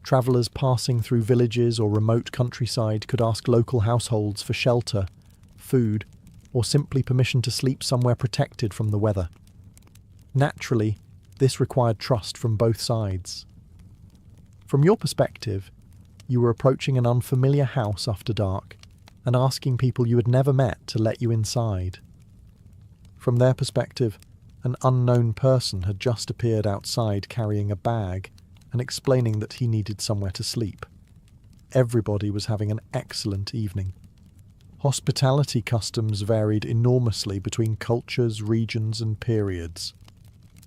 Travellers passing through villages or remote countryside could ask local households for shelter, food, or simply permission to sleep somewhere protected from the weather. Naturally, this required trust from both sides. From your perspective, you were approaching an unfamiliar house after dark and asking people you had never met to let you inside. From their perspective, an unknown person had just appeared outside carrying a bag and explaining that he needed somewhere to sleep. Everybody was having an excellent evening. Hospitality customs varied enormously between cultures, regions, and periods.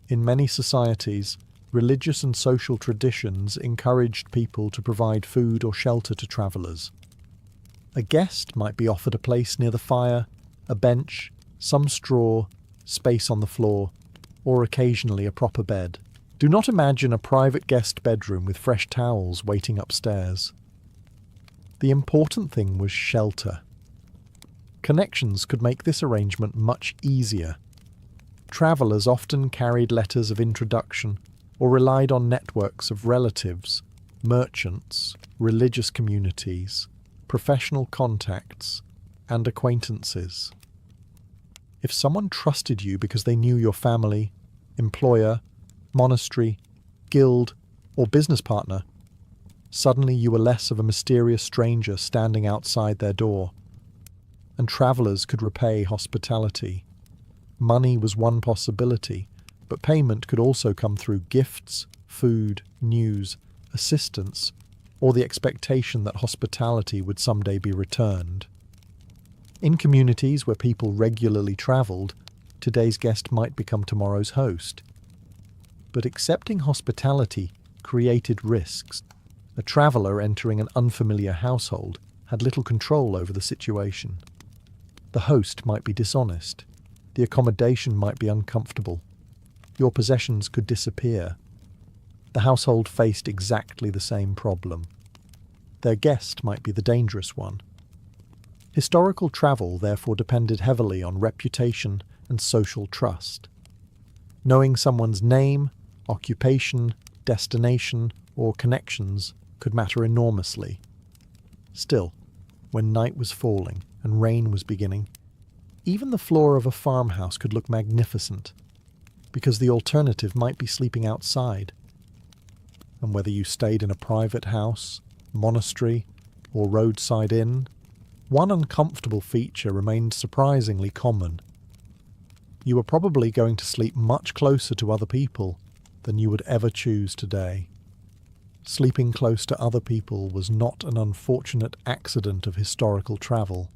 In many societies, religious and social traditions encouraged people to provide food or shelter to travellers. A guest might be offered a place near the fire, a bench, some straw, space on the floor, or occasionally a proper bed. Do not imagine a private guest bedroom with fresh towels waiting upstairs. The important thing was shelter. Connections could make this arrangement much easier. Travellers often carried letters of introduction or relied on networks of relatives, merchants, religious communities, professional contacts, and acquaintances. If someone trusted you because they knew your family, employer, monastery, guild, or business partner, suddenly you were less of a mysterious stranger standing outside their door. And travellers could repay hospitality. Money was one possibility, but payment could also come through gifts, food, news, assistance, or the expectation that hospitality would someday be returned. In communities where people regularly travelled, today's guest might become tomorrow's host. But accepting hospitality created risks. A traveller entering an unfamiliar household had little control over the situation. The host might be dishonest. The accommodation might be uncomfortable. Your possessions could disappear. The household faced exactly the same problem. Their guest might be the dangerous one. Historical travel therefore depended heavily on reputation and social trust. Knowing someone's name, occupation, destination, or connections could matter enormously. Still, when night was falling and rain was beginning, even the floor of a farmhouse could look magnificent, because the alternative might be sleeping outside. And whether you stayed in a private house, monastery, or roadside inn, one uncomfortable feature remained surprisingly common. You were probably going to sleep much closer to other people than you would ever choose today. Sleeping close to other people was not an unfortunate accident of historical travel.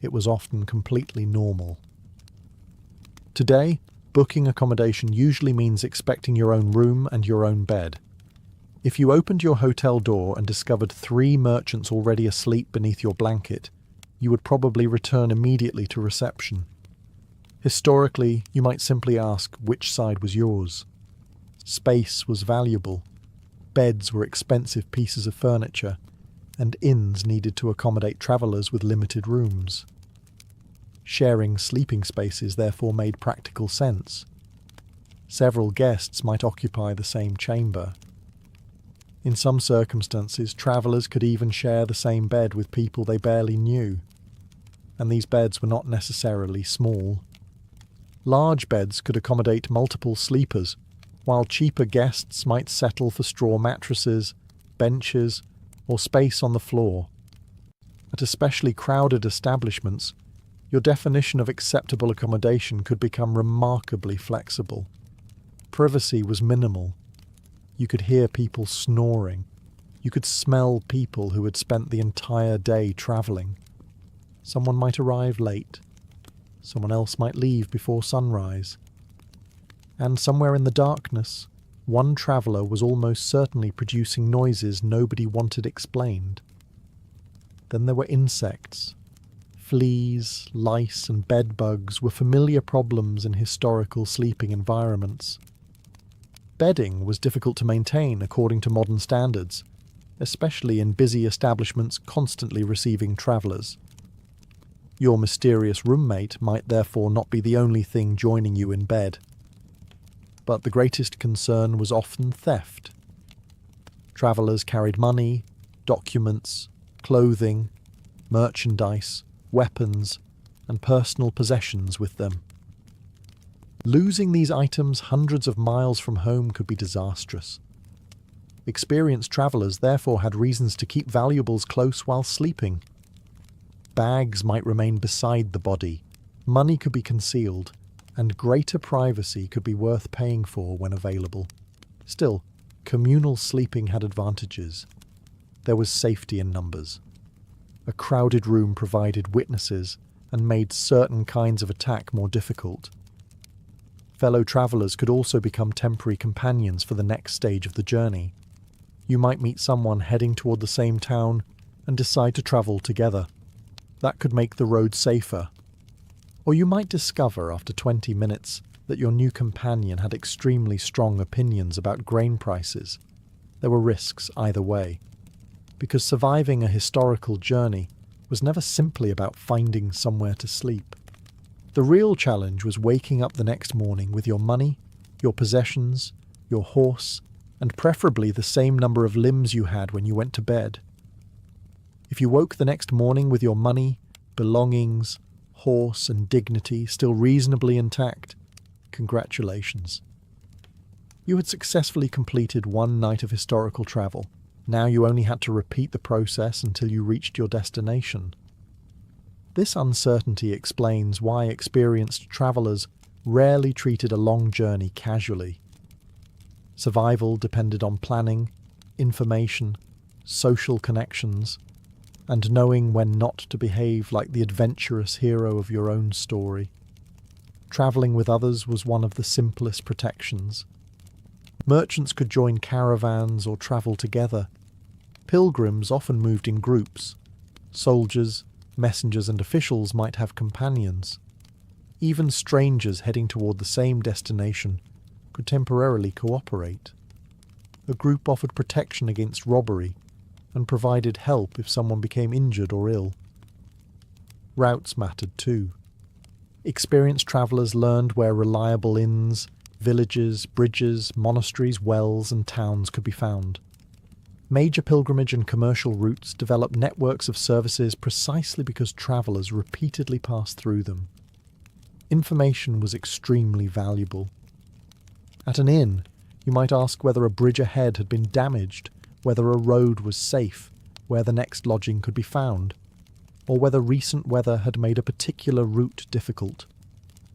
It was often completely normal. Today, booking accommodation usually means expecting your own room and your own bed. If you opened your hotel door and discovered 3 merchants already asleep beneath your blanket, you would probably return immediately to reception. Historically, you might simply ask which side was yours. Space was valuable. Beds were expensive pieces of furniture, and inns needed to accommodate travellers with limited rooms. Sharing sleeping spaces therefore made practical sense. Several guests might occupy the same chamber. In some circumstances, travellers could even share the same bed with people they barely knew, and these beds were not necessarily small. Large beds could accommodate multiple sleepers, while cheaper guests might settle for straw mattresses, benches, or space on the floor. At especially crowded establishments, your definition of acceptable accommodation could become remarkably flexible. Privacy was minimal. You could hear people snoring. You could smell people who had spent the entire day travelling. Someone might arrive late. Someone else might leave before sunrise. And somewhere in the darkness, one traveller was almost certainly producing noises nobody wanted explained. Then there were insects. Fleas, lice, and bedbugs were familiar problems in historical sleeping environments. Bedding was difficult to maintain according to modern standards, especially in busy establishments constantly receiving travellers. Your mysterious roommate might therefore not be the only thing joining you in bed. But the greatest concern was often theft. Travellers carried money, documents, clothing, merchandise, weapons, and personal possessions with them. Losing these items hundreds of miles from home could be disastrous. Experienced travellers therefore had reasons to keep valuables close while sleeping. Bags might remain beside the body, money could be concealed, and greater privacy could be worth paying for when available. Still, communal sleeping had advantages. There was safety in numbers. A crowded room provided witnesses and made certain kinds of attack more difficult. Fellow travellers could also become temporary companions for the next stage of the journey. You might meet someone heading toward the same town and decide to travel together. That could make the road safer. Or you might discover after 20 minutes that your new companion had extremely strong opinions about grain prices. There were risks either way, because surviving a historical journey was never simply about finding somewhere to sleep. The real challenge was waking up the next morning with your money, your possessions, your horse, and preferably the same number of limbs you had when you went to bed. If you woke the next morning with your money, belongings, horse, and dignity still reasonably intact, congratulations. You had successfully completed one night of historical travel. Now you only had to repeat the process until you reached your destination. This uncertainty explains why experienced travellers rarely treated a long journey casually. Survival depended on planning, information, social connections, and knowing when not to behave like the adventurous hero of your own story. Travelling with others was one of the simplest protections. Merchants could join caravans or travel together. Pilgrims often moved in groups. Soldiers, messengers and officials might have companions. Even strangers heading toward the same destination could temporarily cooperate. A group offered protection against robbery and provided help if someone became injured or ill. Routes mattered too. Experienced travellers learned where reliable inns, villages, bridges, monasteries, wells and towns could be found. Major pilgrimage and commercial routes developed networks of services precisely because travellers repeatedly passed through them. Information was extremely valuable. At an inn, you might ask whether a bridge ahead had been damaged, whether a road was safe, where the next lodging could be found, or whether recent weather had made a particular route difficult.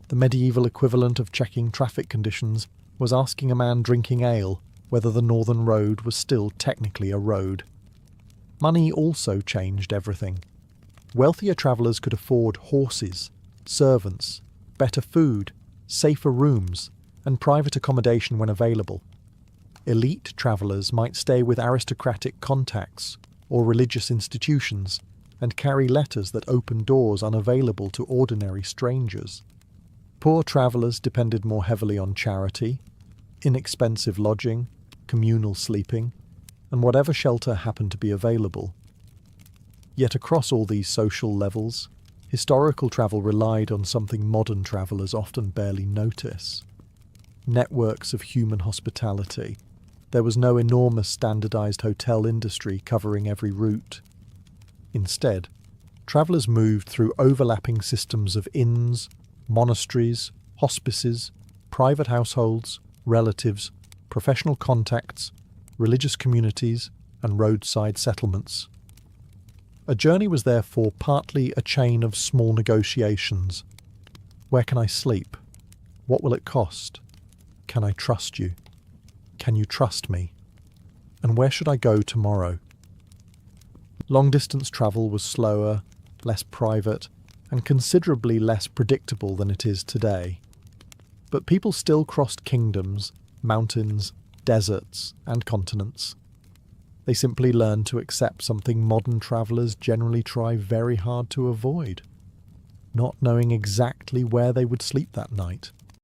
The medieval equivalent of checking traffic conditions was asking a man drinking ale whether the northern road was still technically a road. Money also changed everything. Wealthier travellers could afford horses, servants, better food, safer rooms, and private accommodation when available. Elite travellers might stay with aristocratic contacts or religious institutions and carry letters that opened doors unavailable to ordinary strangers. Poor travellers depended more heavily on charity, inexpensive lodging, communal sleeping, and whatever shelter happened to be available. Yet across all these social levels, historical travel relied on something modern travellers often barely notice: networks of human hospitality. There was no enormous standardised hotel industry covering every route. Instead, travellers moved through overlapping systems of inns, monasteries, hospices, private households, relatives, professional contacts, religious communities, and roadside settlements. A journey was therefore partly a chain of small negotiations. Where can I sleep? What will it cost? Can I trust you? Can you trust me? And where should I go tomorrow? Long-distance travel was slower, less private, and considerably less predictable than it is today. But people still crossed kingdoms, mountains, deserts, and continents. They simply learned to accept something modern travellers generally try very hard to avoid: not knowing exactly where they would sleep that night.